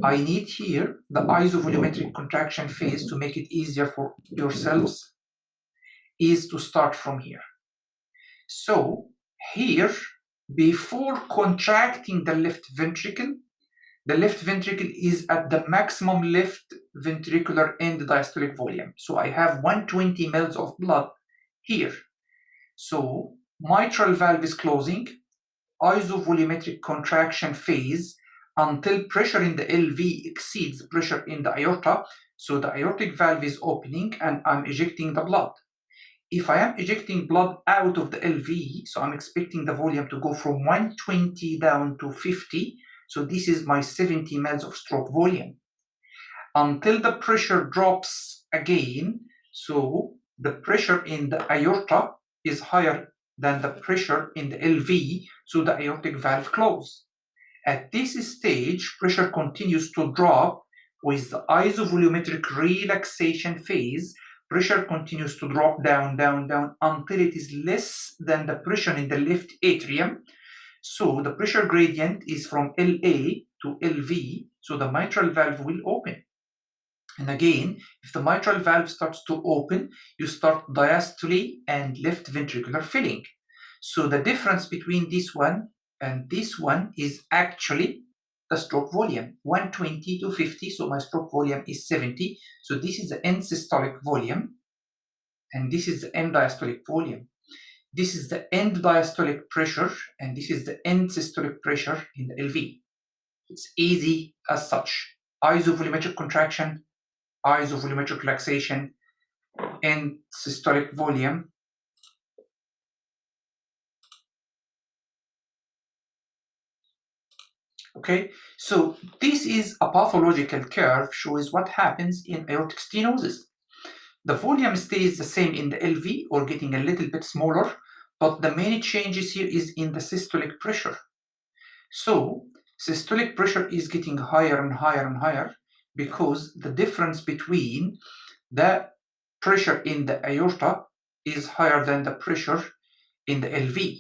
I need here the isovolumetric contraction phase to make it easier for yourselves is to start from here. So here, before contracting the left ventricle is at the maximum left ventricular end diastolic volume. So I have 120 mL of blood here. So mitral valve is closing, isovolumetric contraction phase until pressure in the LV exceeds pressure in the aorta. So the aortic valve is opening and I'm ejecting the blood. If I am ejecting blood out of the LV, so I'm expecting the volume to go from 120 down to 50. So this is my 70 mL of stroke volume. Until the pressure drops again, so the pressure in the aorta is higher than the pressure in the LV, so the aortic valve closes. At this stage, pressure continues to drop with the isovolumetric relaxation phase. Pressure continues to drop down, down, down until it is less than the pressure in the left atrium. So the pressure gradient is from LA to LV, so the mitral valve will open. And again, if the mitral valve starts to open, you start diastole and left ventricular filling. So the difference between this one and this one is actually the stroke volume, 120 to 50. So my stroke volume is 70. So this is the end systolic volume, and this is the end diastolic volume. This is the end diastolic pressure, and this is the end systolic pressure in the LV. It's easy as such. Isovolumetric contraction, isovolumetric relaxation, and systolic volume. Okay, so this is a pathological curve, shows what happens in aortic stenosis. The volume stays the same in the LV or getting a little bit smaller, but the main changes here is in the systolic pressure. So systolic pressure is getting higher and higher and higher because the difference between the pressure in the aorta is higher than the pressure in the LV.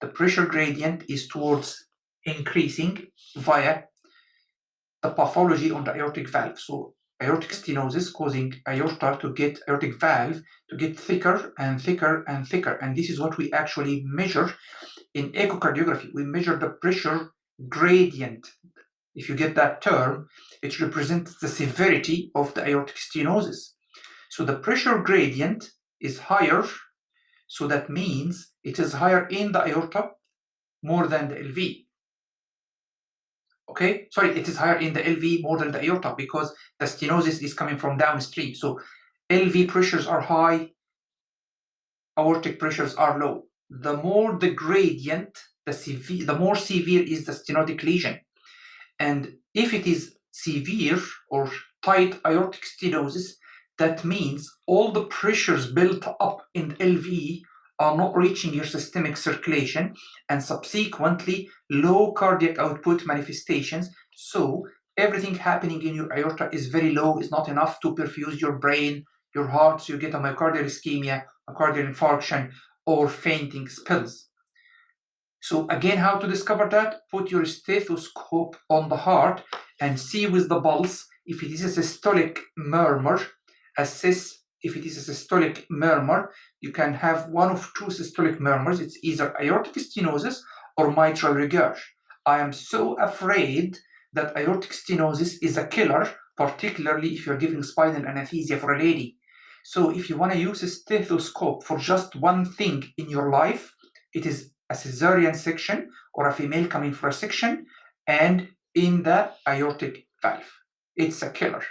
The pressure gradient is towards increasing via the pathology on the aortic valve. So aortic stenosis causing aortic valve to get thicker and thicker and thicker. And this is what we actually measure in echocardiography. We measure the pressure gradient. If you get that term, it represents the severity of the aortic stenosis. So the pressure gradient is higher, so that means it is higher in the aorta more than the LV. Okay, sorry, it is higher in the LV more than the aorta because the stenosis is coming from downstream. So LV pressures are high, aortic pressures are low. The more the gradient, the more severe is the stenotic lesion. And if it is severe or tight aortic stenosis, that means all the pressures built up in LV are not reaching your systemic circulation, and subsequently low cardiac output manifestations. So everything happening in your aorta is very low, is not enough to perfuse your brain, your heart, so you get a myocardial ischemia, myocardial infarction, or fainting spells. So again, how to discover that? Put your stethoscope on the heart and see with the pulse if it is a systolic murmur. Assess if it is a systolic murmur. You can have one of two systolic murmurs. It's either aortic stenosis or mitral regurg. I am so afraid that aortic stenosis is a killer, particularly if you're giving spinal anesthesia for a lady. So if you want to use a stethoscope for just one thing in your life, it is a cesarean section or a female coming for a section and in the aortic valve. It's a killer.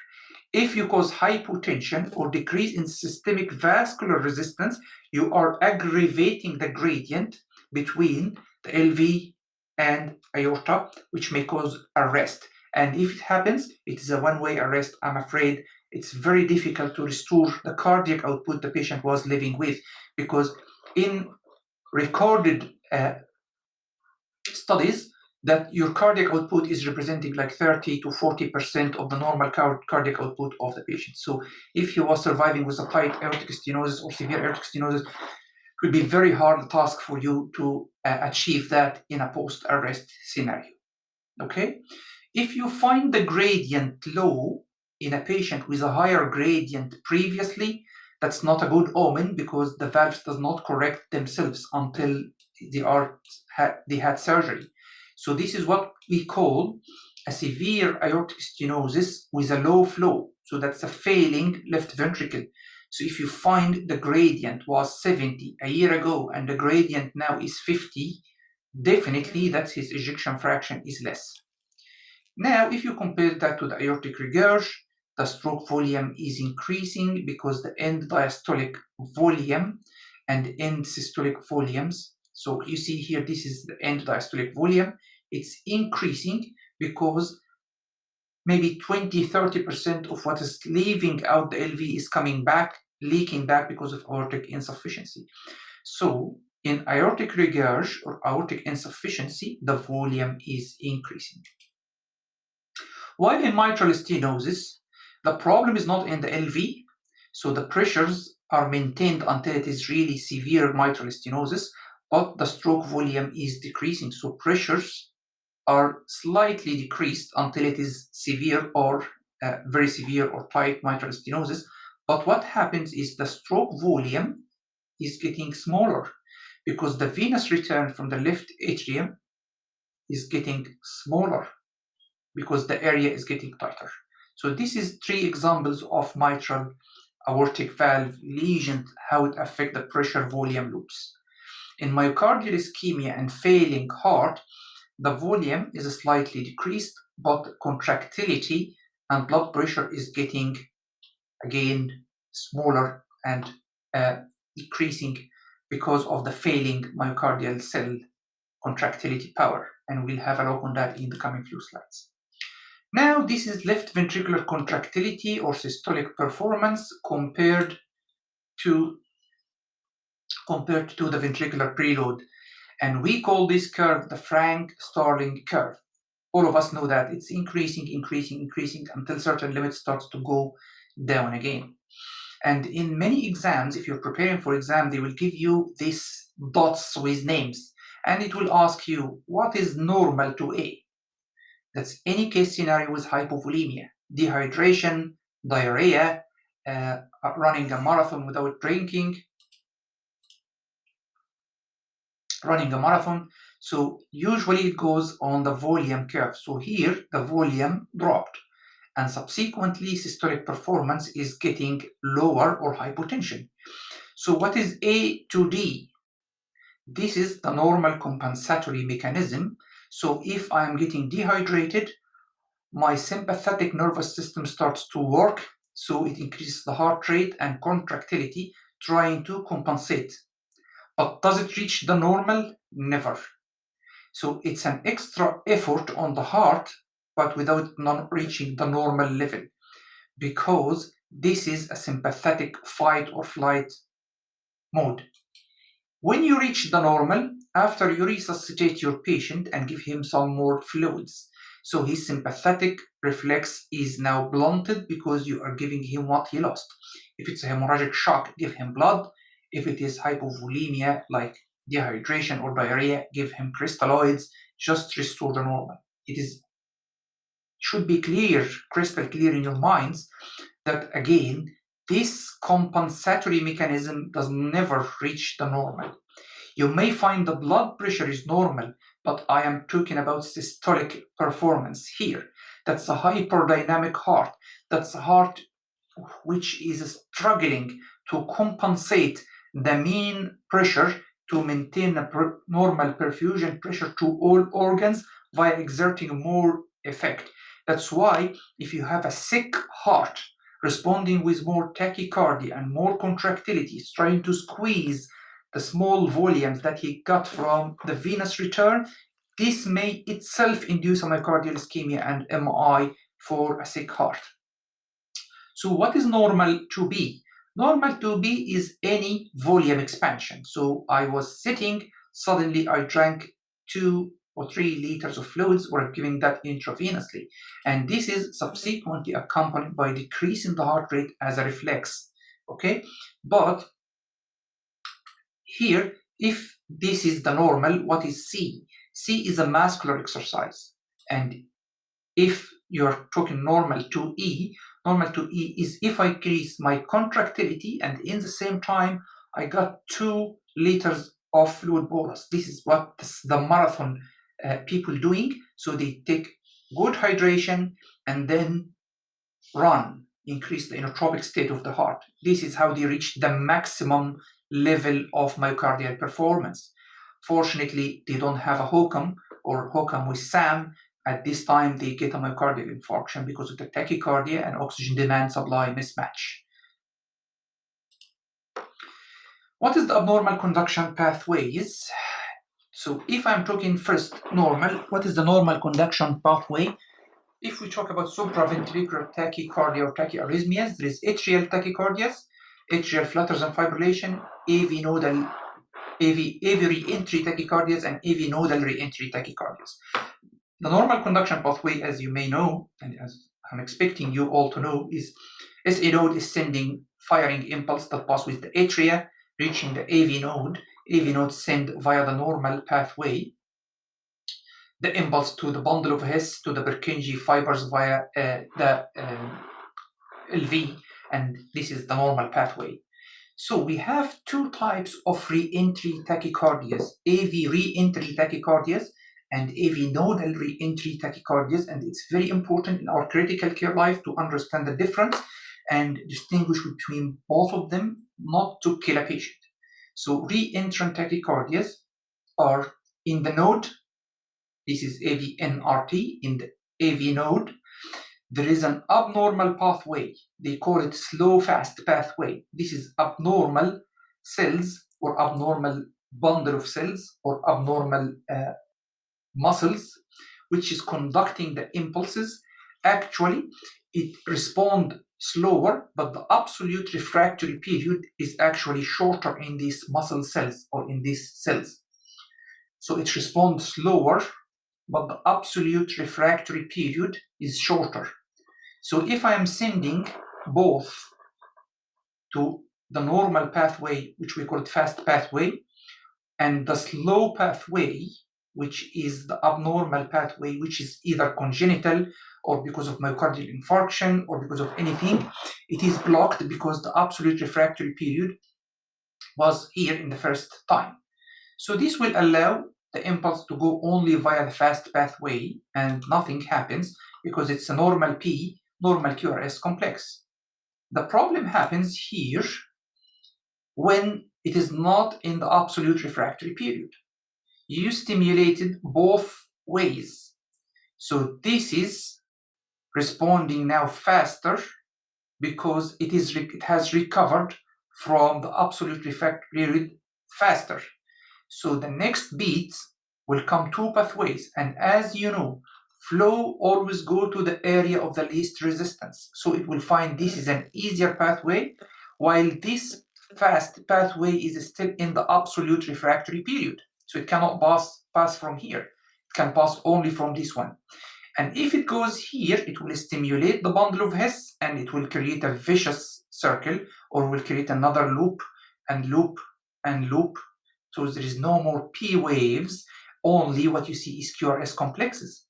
If you cause hypotension or decrease in systemic vascular resistance, you are aggravating the gradient between the LV and aorta, which may cause arrest. And if it happens, it is a one-way arrest. I'm afraid it's very difficult to restore the cardiac output the patient was living with, because in recorded studies that your cardiac output is representing like 30 to 40% of the normal cardiac output of the patient. So if you are surviving with a tight aortic stenosis or severe aortic stenosis, it will be very hard task for you to achieve that in a post-arrest scenario. Okay? If you find the gradient low in a patient with a higher gradient previously, that's not a good omen because the valves does not correct themselves until they had surgery. So this is what we call a severe aortic stenosis with a low flow. So that's a failing left ventricle. So if you find the gradient was 70 a year ago and the gradient now is 50, definitely that his ejection fraction is less. Now, if you compare that to the aortic regurg, the stroke volume is increasing because the end diastolic volume and end systolic volumes. So you see here, this is the end diastolic volume. It's increasing because maybe 20-30% of what is leaving out the LV is coming back, leaking back because of aortic insufficiency. So in aortic regurg or aortic insufficiency, the volume is increasing. While in mitral stenosis, the problem is not in the LV, so the pressures are maintained until it is really severe mitral stenosis, but the stroke volume is decreasing, so pressures are slightly decreased until it is severe or very severe or tight mitral stenosis. But what happens is the stroke volume is getting smaller because the venous return from the left atrium is getting smaller because the area is getting tighter. So this is 3 examples of mitral aortic valve lesions, how it affects the pressure volume loops. In myocardial ischemia and failing heart, the volume is slightly decreased, but contractility and blood pressure is getting again smaller and decreasing because of the failing myocardial cell contractility power. And we'll have a look on that in the coming few slides. Now, this is left ventricular contractility or systolic performance compared to the ventricular preload. And we call this curve the Frank-Starling curve. All of us know that it's increasing until certain limit starts to go down again. And in many exams, if you're preparing for exam, they will give you these dots with names. And it will ask you, what is normal to A? That's any case scenario with hypovolemia, dehydration, diarrhea, running a marathon without drinking, So usually it goes on the volume curve. So here the volume dropped, and subsequently systolic performance is getting lower or hypotension. So what is A to D? This is the normal compensatory mechanism. So if I'm getting dehydrated, my sympathetic nervous system starts to work, so it increases the heart rate and contractility, trying to compensate. But does it reach the normal? Never. So it's an extra effort on the heart, but without not reaching the normal level, because this is a sympathetic fight or flight mode. When you reach the normal, after you resuscitate your patient and give him some more fluids, so his sympathetic reflex is now blunted because you are giving him what he lost. If it's a hemorrhagic shock, give him blood. If it is hypovolemia, like dehydration or diarrhea, give him crystalloids, just restore the normal. Should be clear, crystal clear in your minds, that again, this compensatory mechanism does never reach the normal. You may find the blood pressure is normal, but I am talking about systolic performance here. That's a hyperdynamic heart. That's a heart which is struggling to compensate the mean pressure to maintain a normal perfusion pressure to all organs via exerting more effect. That's why if you have a sick heart responding with more tachycardia and more contractility, it's trying to squeeze the small volumes that he got from the venous return, this may itself induce a myocardial ischemia and MI for a sick heart. So what is normal to be? Normal to be is any volume expansion. So I was sitting, suddenly I drank 2 or 3 liters of fluids, or giving that intravenously. And this is subsequently accompanied by decreasing the heart rate as a reflex. Okay, but here, if this is the normal, what is C? C is a muscular exercise. And if you're talking normal to E is if I increase my contractility and in the same time I got 2 liters of fluid bolus. This is what the marathon people doing. So they take good hydration and then run, increase the inotropic state of the heart. This is how they reach the maximum level of myocardial performance. Fortunately, they don't have a HOCM or HOCM with SAM. At this time, they get a myocardial infarction because of the tachycardia and oxygen demand supply mismatch. What is the abnormal conduction pathways? So if I'm talking first normal, what is the normal conduction pathway? If we talk about supraventricular tachycardia or tachyarrhythmias, there is atrial tachycardias, atrial flutters and fibrillation, AV nodal, AV re-entry tachycardias, and AV nodal re-entry tachycardias. The normal conduction pathway, as you may know, and as I'm expecting you all to know, is SA node is sending firing impulse that pass with the atria, reaching the AV node. AV node send via the normal pathway. the impulse to the bundle of His, to the Purkinje fibers via the LV, and this is the normal pathway. So we have two types of re-entry tachycardias, AV re-entry tachycardias and AV nodal re-entry tachycardias, and it's very important in our critical care life to understand the difference and distinguish between both of them, not to kill a patient. So re-entrant tachycardias are in the node. This is AV-NRT. In the AV node, there is an abnormal pathway. They call it slow-fast pathway. This is abnormal cells or abnormal bundle of cells or abnormal muscles, which is conducting the impulses. Actually, it responds slower, but the absolute refractory period is actually shorter in these muscle cells or in these cells. So it responds slower, but the absolute refractory period is shorter. So if I am sending both to the normal pathway, which we call it fast pathway, and the slow pathway, which is the abnormal pathway, which is either congenital or because of myocardial infarction or because of anything, it is blocked because the absolute refractory period was here in the first time. So this will allow the impulse to go only via the fast pathway and nothing happens because it's a normal P, normal QRS complex. The problem happens here when it is not in the absolute refractory period. You stimulated both ways. So this is responding now faster because it has recovered from the absolute refractory period faster. So the next beat will come two pathways, and as you know, flow always go to the area of the least resistance. So it will find this is an easier pathway, while this fast pathway is still in the absolute refractory period. So it cannot pass from here. It can pass only from this one. And if it goes here, it will stimulate the bundle of His and it will create a vicious circle or will create another loop and loop and loop. So there is no more P waves, only what you see is QRS complexes.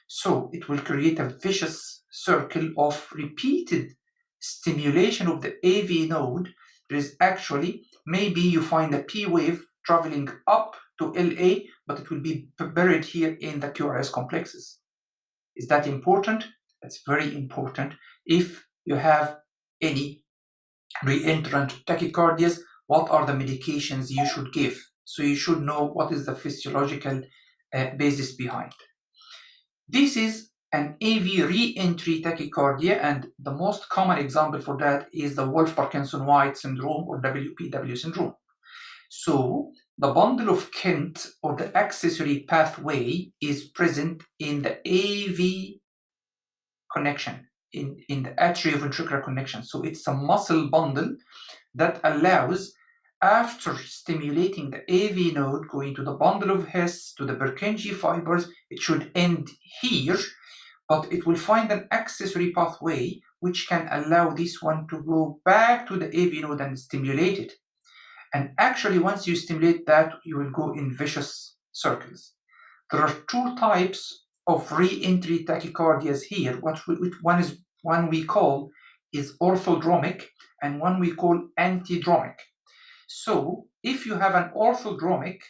So it will create a vicious circle of repeated stimulation of the AV node. There is actually, maybe you find a P wave traveling up to LA, but it will be buried here in the QRS complexes. Is that important? That's very important. If you have any reentrant tachycardias, what are the medications you should give? So you should know what is the physiological basis behind. This is an AV re-entry tachycardia, and the most common example for that is the Wolff-Parkinson-White syndrome or WPW syndrome. So the bundle of Kent or the accessory pathway is present in the AV connection, in the atrioventricular connection. So it's a muscle bundle that allows, after stimulating the AV node, going to the bundle of His, to the Purkinje fibers, it should end here, but it will find an accessory pathway which can allow this one to go back to the AV node and stimulate it. And actually, once you stimulate that, you will go in vicious circles. There are two types of re-entry tachycardias here. One we call is orthodromic, and one we call antidromic. So if you have an orthodromic,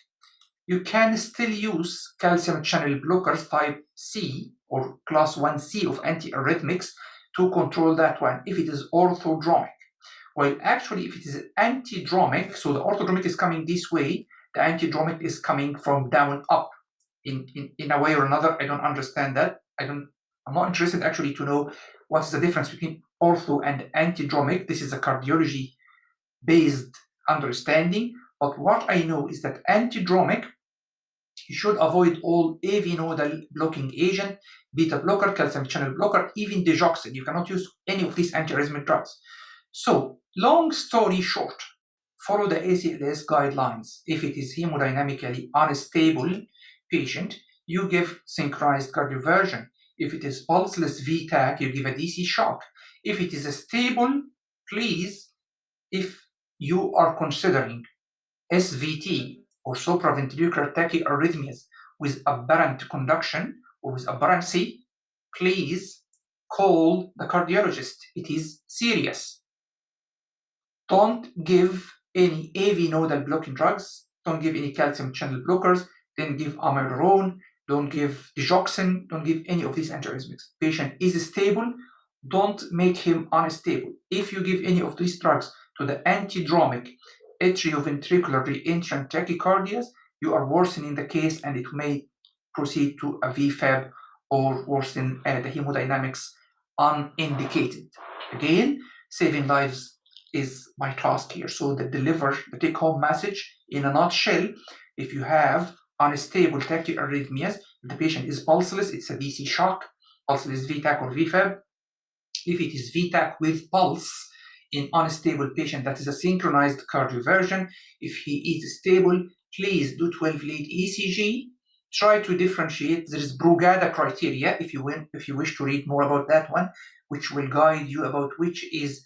you can still use calcium channel blockers type C or class 1C of antiarrhythmics to control that one if it is orthodromic. Well, actually, if it is antidromic, so the orthodromic is coming this way, the antidromic is coming from down up in a way or another. I don't understand that. I'm not interested actually to know what's the difference between ortho and antidromic. This is a cardiology-based understanding. But what I know is that antidromic, you should avoid all AV nodal blocking agent, beta blocker, calcium channel blocker, even digoxin. You cannot use any of these antiarrhythmic drugs. So, long story short, follow the ACLS guidelines. If it is hemodynamically unstable patient, you give synchronized cardioversion. If it is pulseless VTAC, you give a DC shock. If it is stable, please, if you are considering SVT or supraventricular tachyarrhythmias with aberrant conduction or with aberrancy, please call the cardiologist. It is serious. Don't give any AV nodal blocking drugs. Don't give any calcium channel blockers. Don't give amiodarone. Don't give digoxin. Don't give any of these antiarrhythmics. Patient is stable. Don't make him unstable. If you give any of these drugs to the antidromic atrioventricular reentrant tachycardias, you are worsening the case and it may proceed to a VFAB or worsen the hemodynamics unindicated. Again, saving lives is my task here. So the take-home message in a nutshell, if you have unstable tachyarrhythmias, the patient is pulseless, it's a VC shock, pulseless VTAC or VFAB. If it is VTAC with pulse in unstable patient, that is a synchronized cardioversion. If he is stable, please do 12-lead ECG. Try to differentiate. There is Brugada criteria, if you wish to read more about that one, which will guide you about which is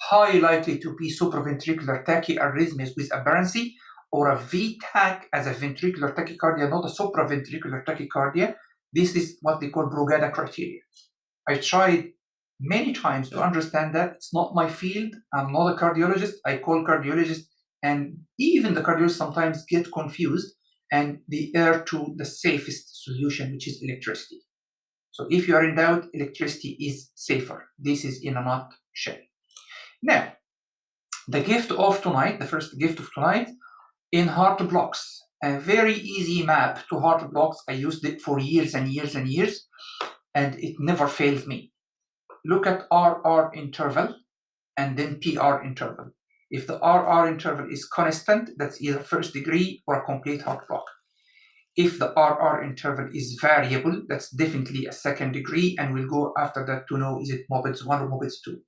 high likely to be supraventricular tachyarrhythmias with aberrancy, or a VTAC as a ventricular tachycardia, not a supraventricular tachycardia. This is what they call Brugada criteria. I tried many times to understand that. It's not my field. I'm not a cardiologist. I call cardiologists, and even the cardiologists sometimes get confused and they err to the safest solution, which is electricity. So if you are in doubt, electricity is safer. This is in a nutshell. Now, the gift of tonight, the first gift of tonight, in heart blocks. A very easy map to heart blocks. I used it for years and years and years, and it never failed me. Look at RR interval and then PR interval. If the RR interval is constant, that's either first degree or a complete heart block. If the RR interval is variable, that's definitely a second degree, and we'll go after that to know is it Mobitz 1 or Mobitz 2.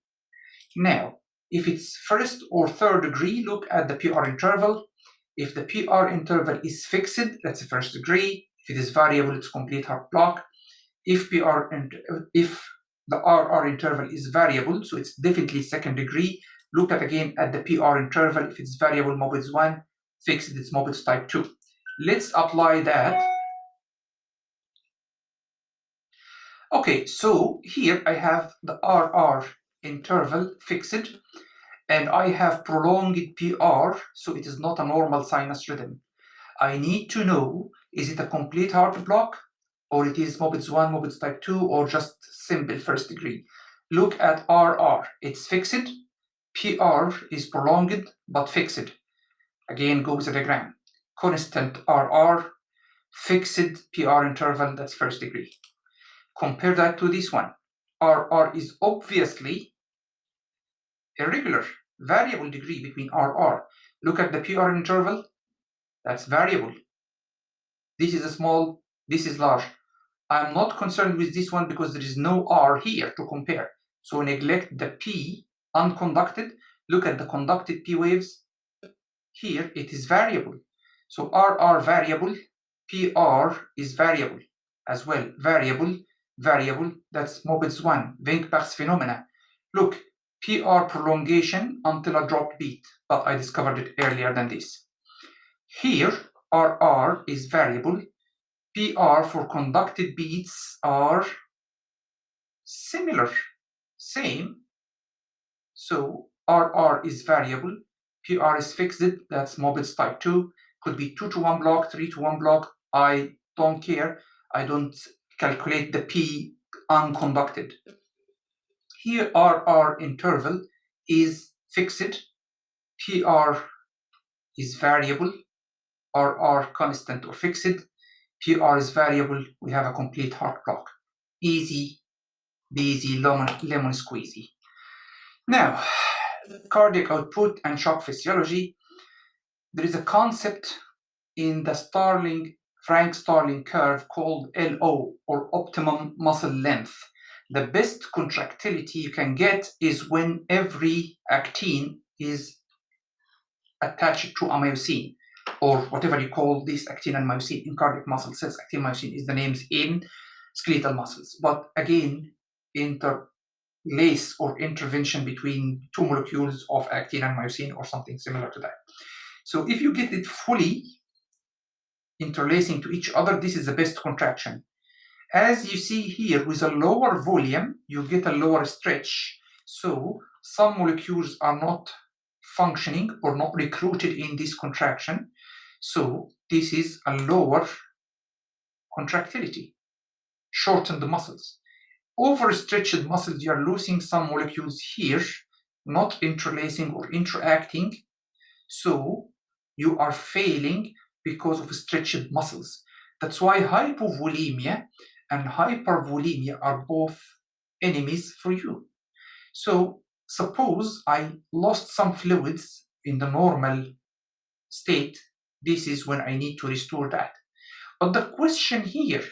Now, if it's first or third degree, look at the PR interval. If the PR interval is fixed, that's a first degree. If it is variable, it's complete heart block. If the RR interval is variable, so it's definitely second degree, look again at the PR interval. If it's variable, Mobitz 1, fixed, it's Mobitz type 2. Let's apply that. Okay, so here I have the RR interval fixed, and I have prolonged PR, so it is not a normal sinus rhythm. I need to know, is it a complete heart block, or it is Mobitz 1, Mobitz type 2, or just simple first degree? Look at RR, it's fixed. PR is prolonged but fixed. Again, go with the diagram. Constant RR, fixed PR interval, that's first degree. Compare that to this one. RR is obviously irregular, variable degree between RR. Look at the PR interval, that's variable. This is a small, this is large. I'm not concerned with this one because there is no R here to compare. So neglect the P, unconducted. Look at the conducted P waves. Here it is variable. So RR variable, PR is variable as well. Variable, variable, that's Mobitz 1, Wink-Bach's phenomena. Look, PR prolongation until a dropped beat, but I discovered it earlier than this. Here, RR is variable. PR for conducted beats are similar, same. So RR is variable, PR is fixed, that's Mobitz type 2, could be 2 to 1 block, 3 to 1 block, I don't care. I don't calculate the P unconducted. Here RR interval is fixed, PR is variable, RR constant or fixed, PR is variable, we have a complete heart block. Easy, easy, lemon squeezy. Now, cardiac output and shock physiology. There is a concept in the Frank Starling curve called LO, or optimum muscle length. The best contractility you can get is when every actin is attached to a myosin, or whatever you call this actin and myosin in cardiac muscle cells. Actin myosin is the names in skeletal muscles. But again, interlace or intervention between two molecules of actin and myosin or something similar to that. So if you get it fully interlacing to each other, this is the best contraction. As you see here, with a lower volume, you get a lower stretch. So some molecules are not functioning or not recruited in this contraction. So this is a lower contractility, shorten the muscles. Overstretched muscles, you are losing some molecules here, not interlacing or interacting. So you are failing because of stretched muscles. That's why hypovolemia and hypervolemia are both enemies for you. So suppose I lost some fluids in the normal state. This is when I need to restore that. But the question here,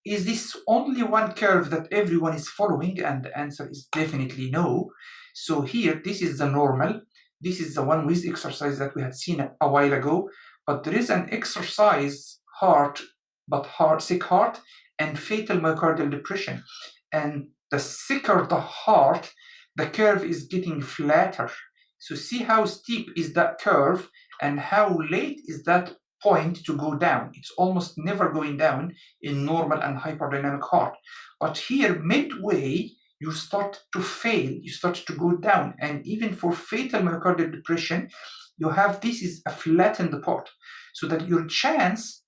is this only one curve that everyone is following? And the answer is definitely no. So here, this is the normal. This is the one with exercise that we had seen a while ago. But there is an exercise heart, but sick heart, and fatal myocardial depression. And the sicker the heart, the curve is getting flatter. So see how steep is that curve and how late is that point to go down. It's almost never going down in normal and hyperdynamic heart. But here, midway, you start to fail, you start to go down. And even for fatal myocardial depression, you have this is a flattened part. So that your chance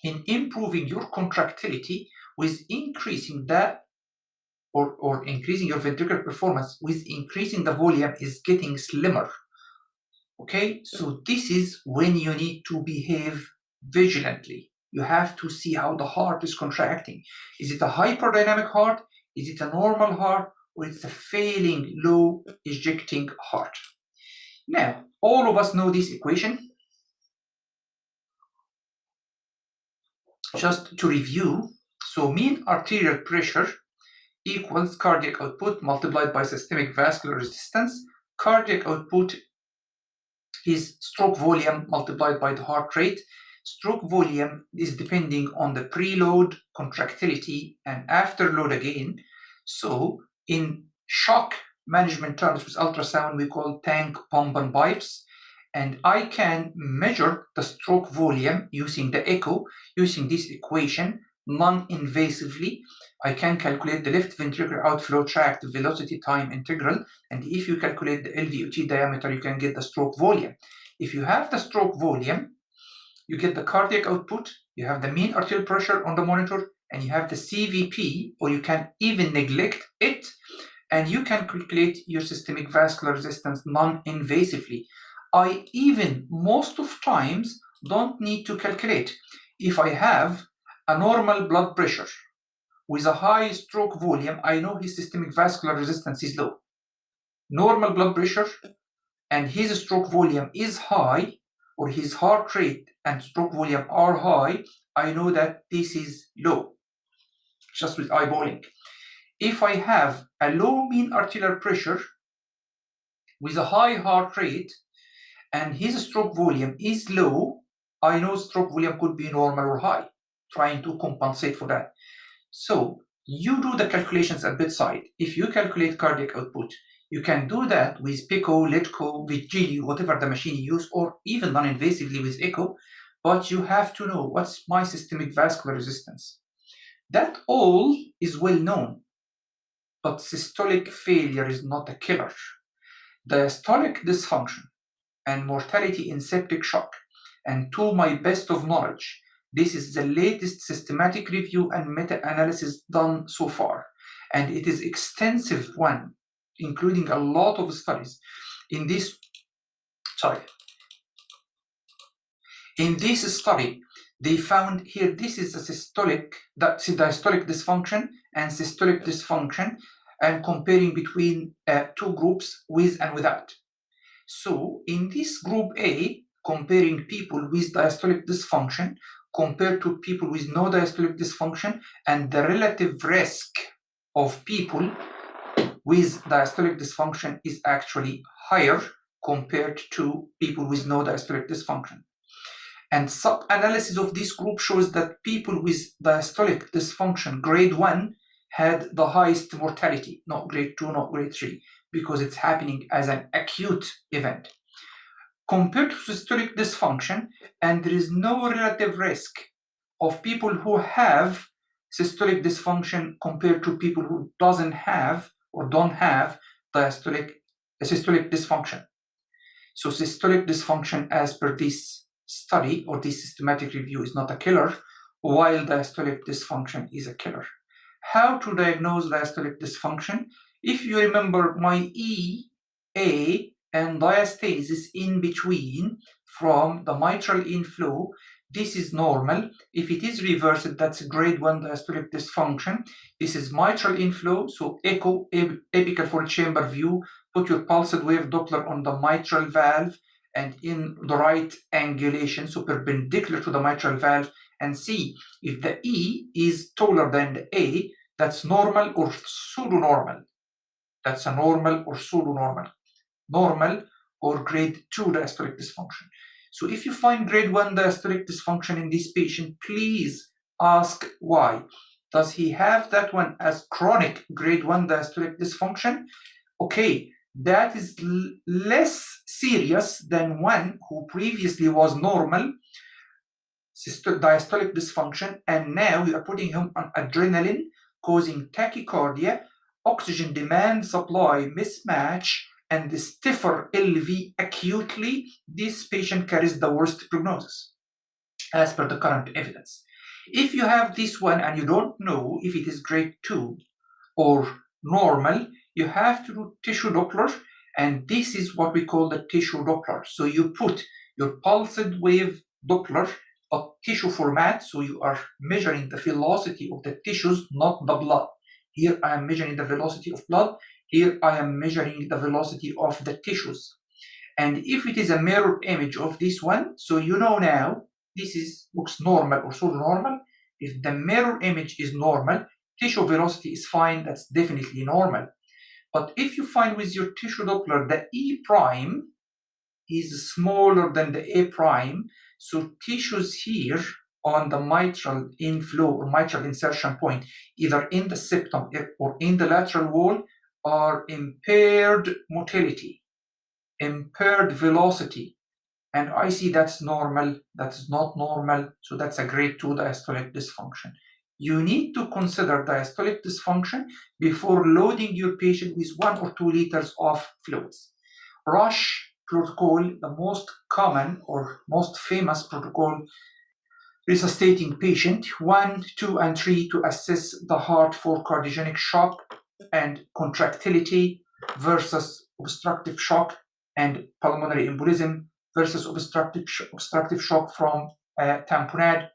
in improving your contractility with increasing that or increasing your ventricular performance with increasing the volume is getting slimmer. Okay, so this is when you need to behave vigilantly. You have to see how the heart is contracting. Is it a hyperdynamic heart? Is it a normal heart? Or it's a failing, low ejecting heart? Now, all of us know this equation. Just to review, so mean arterial pressure equals cardiac output multiplied by systemic vascular resistance. Cardiac output is stroke volume multiplied by the heart rate. Stroke volume is depending on the preload, contractility, and afterload again. So in shock management terms with ultrasound, we call tank, pump, and pipes. And I can measure the stroke volume using the echo, using this equation, non-invasively. I can calculate the left ventricular outflow tract velocity time integral. And if you calculate the LVOT diameter, you can get the stroke volume. If you have the stroke volume, you get the cardiac output, you have the mean arterial pressure on the monitor, and you have the CVP, or you can even neglect it, and you can calculate your systemic vascular resistance non-invasively. I even, most of times, don't need to calculate. If I have a normal blood pressure with a high stroke volume, I know his systemic vascular resistance is low. Normal blood pressure and his stroke volume is high, or his heart rate and stroke volume are high, I know that this is low, just with eyeballing. If I have a low mean arterial pressure with a high heart rate and his stroke volume is low, I know stroke volume could be normal or high, trying to compensate for that. So you do the calculations at bedside. If you calculate cardiac output, you can do that with PICO, LITCO, Vigili, whatever the machine you use, or even non-invasively with echo, but you have to know what's my systemic vascular resistance. That all is well known, but systolic failure is not a killer. Diastolic dysfunction and mortality in septic shock, and to my best of knowledge, this is the latest systematic review and meta-analysis done so far, and it is extensive one, including a lot of studies. In this study, they found here, this is a diastolic dysfunction and systolic dysfunction, and comparing between two groups with and without. So in this group A, comparing people with diastolic dysfunction compared to people with no diastolic dysfunction, and the relative risk of people with diastolic dysfunction is actually higher compared to people with no diastolic dysfunction. And sub-analysis of this group shows that people with diastolic dysfunction grade 1 had the highest mortality, not grade 2, not grade 3, because it's happening as an acute event. compared to systolic dysfunction, and there is no relative risk of people who have systolic dysfunction compared to people who doesn't have or don't have systolic dysfunction. So systolic dysfunction, as per this study or this systematic review, is not a killer, while diastolic dysfunction is a killer. How to diagnose diastolic dysfunction? If you remember my E, A, and diastasis in between from the mitral inflow, this is normal. If it is reversed, that's grade 1 diastolic dysfunction. This is mitral inflow, so echo, apical four chamber view. Put your pulsed wave Doppler on the mitral valve and in the right angulation, so perpendicular to the mitral valve, and see if the E is taller than the A, that's normal or pseudo-normal. That's a normal or pseudo-normal. Normal or grade 2 diastolic dysfunction. So if you find grade 1 diastolic dysfunction in this patient, please ask why. Does he have that one as chronic grade 1 diastolic dysfunction? Okay, that is less serious than one who previously was normal diastolic dysfunction, and now you are putting him on adrenaline, causing tachycardia, oxygen demand supply mismatch, and the stiffer LV acutely. This patient carries the worst prognosis as per the current evidence. If you have this one and you don't know if it is grade 2 or normal, you have to do tissue Doppler, and this is what we call the tissue Doppler. So you put your pulsed wave Doppler of tissue format, so you are measuring the velocity of the tissues, not the blood. Here I am measuring the velocity of blood. Here I am measuring the velocity of the tissues. And if it is a mirror image of this one, so you know now this looks normal or pseudo-normal. If the mirror image is normal, tissue velocity is fine, that's definitely normal. But if you find with your tissue Doppler the E prime is smaller than the A prime, so tissues here on the mitral inflow or mitral insertion point, either in the septum or in the lateral wall, are impaired motility, impaired velocity. And I see that's normal, that's not normal, so that's a grade 2 diastolic dysfunction. You need to consider diastolic dysfunction before loading your patient with 1 or 2 liters of fluids. Rush protocol, the most common or most famous protocol resuscitating patient, 1, 2, and 3 to assess the heart for cardiogenic shock and contractility versus obstructive shock and pulmonary embolism versus obstructive shock from tamponade.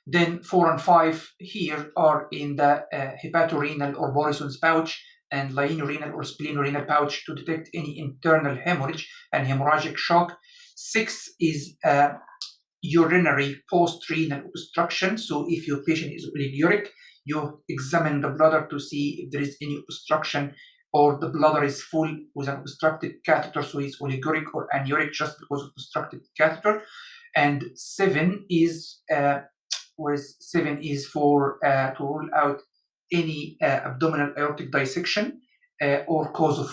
Then 4 and 5 here are in the hepatorenal or Morison's pouch and lienorenal or splenorenal pouch to detect any internal hemorrhage and hemorrhagic shock. 6 is urinary post-renal obstruction. So if your patient is oliguric, you examine the bladder to see if there is any obstruction or the bladder is full with an obstructed catheter, so it's oliguric or anuric just because of obstructed catheter. And 7 is for to rule out any abdominal aortic dissection or cause of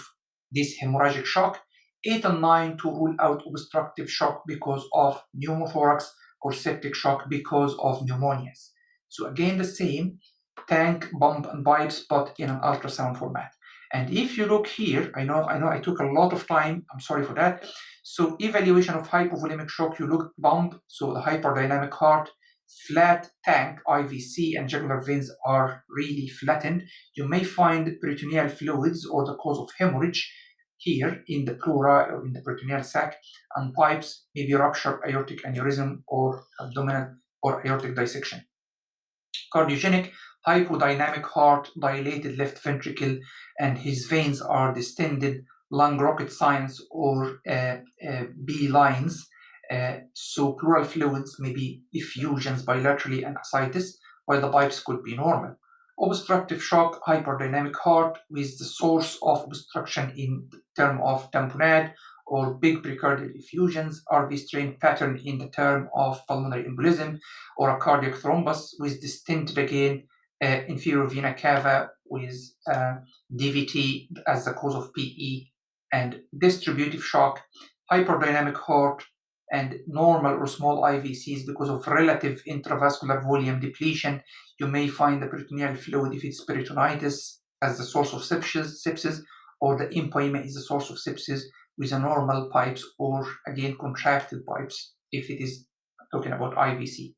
this hemorrhagic shock. 8 and 9 to rule out obstructive shock because of pneumothorax or septic shock because of pneumonias. So again, the same tank, pump, and pipes, but in an ultrasound format. And if you look here, I know I took a lot of time, I'm sorry for that. So evaluation of hypovolemic shock, you look pump, so the hyperdynamic heart, flat tank, IVC, and jugular veins are really flattened. You may find peritoneal fluids or the cause of hemorrhage here in the pleura or in the peritoneal sac, and pipes, maybe ruptured aortic aneurysm or abdominal or aortic dissection. Cardiogenic, hypodynamic heart, dilated left ventricle, and his veins are distended, lung rocket signs or B lines. So pleural fluids may be effusions bilaterally and ascites, while the pipes could be normal. Obstructive shock, hyperdynamic heart with the source of obstruction in term of tamponade or big precardial effusions, RV strain pattern in the term of pulmonary embolism, or a cardiac thrombus with distended again inferior vena cava with DVT as the cause of PE, and distributive shock, hyperdynamic heart, and normal or small IVCs because of relative intravascular volume depletion. You may find the peritoneal fluid if it's peritonitis as the source of sepsis, or the empyema is the source of sepsis with a normal pipes, or again contracted pipes if it is talking about IVC.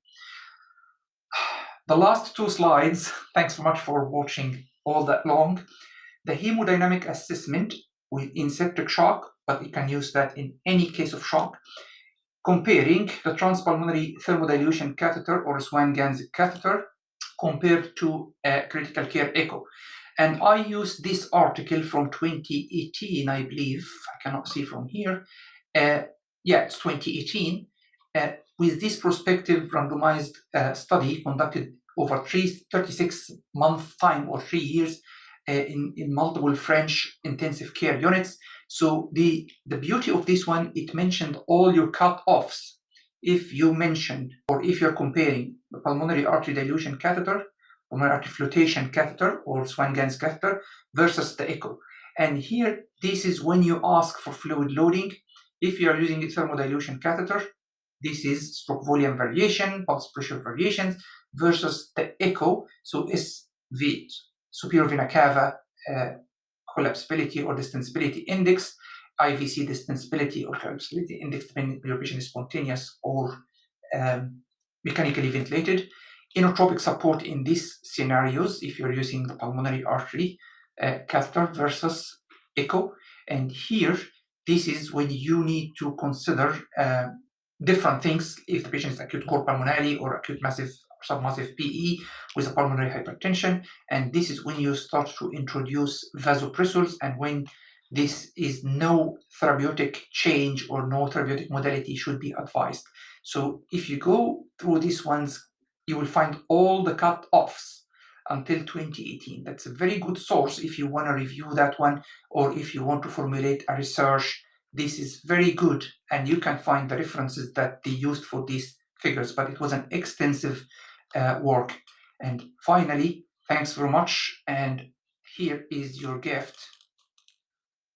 The last two slides, thanks so much for watching all that long. The hemodynamic assessment in septic shock, but you can use that in any case of shock, comparing the transpulmonary thermodilution catheter or Swan-Ganz catheter compared to a critical care echo. And I used this article from 2018, I believe. I cannot see from here. Yeah, it's 2018. With this prospective randomized study conducted over 36-month time or 3 years in multiple French intensive care units. So the beauty of this one, it mentioned all your cut-offs. If you mentioned, or if you're comparing the pulmonary artery dilution catheter, pulmonary artery flotation catheter, or Swan-Ganz catheter versus the echo. And here, this is when you ask for fluid loading. If you are using a thermodilution catheter, this is stroke volume variation, pulse pressure variations versus the echo. So SV, superior vena cava collapsibility or distensibility index, IVC distensibility or collapsibility index, depending on your patient is spontaneous or mechanically ventilated. Inotropic support in these scenarios, if you're using the pulmonary artery catheter versus echo. And here, this is when you need to consider different things if the patient is acute cor pulmonale or acute massive submassive PE with a pulmonary hypertension. And this is when you start to introduce vasopressors, and when this is no therapeutic change or no therapeutic modality should be advised. So if you go through these ones, you will find all the cut-offs until 2018. That's a very good source if you want to review that one, or if you want to formulate a research. This is very good, and you can find the references that they used for these figures, but it was an extensive work. And finally, thanks very much, and here is your gift.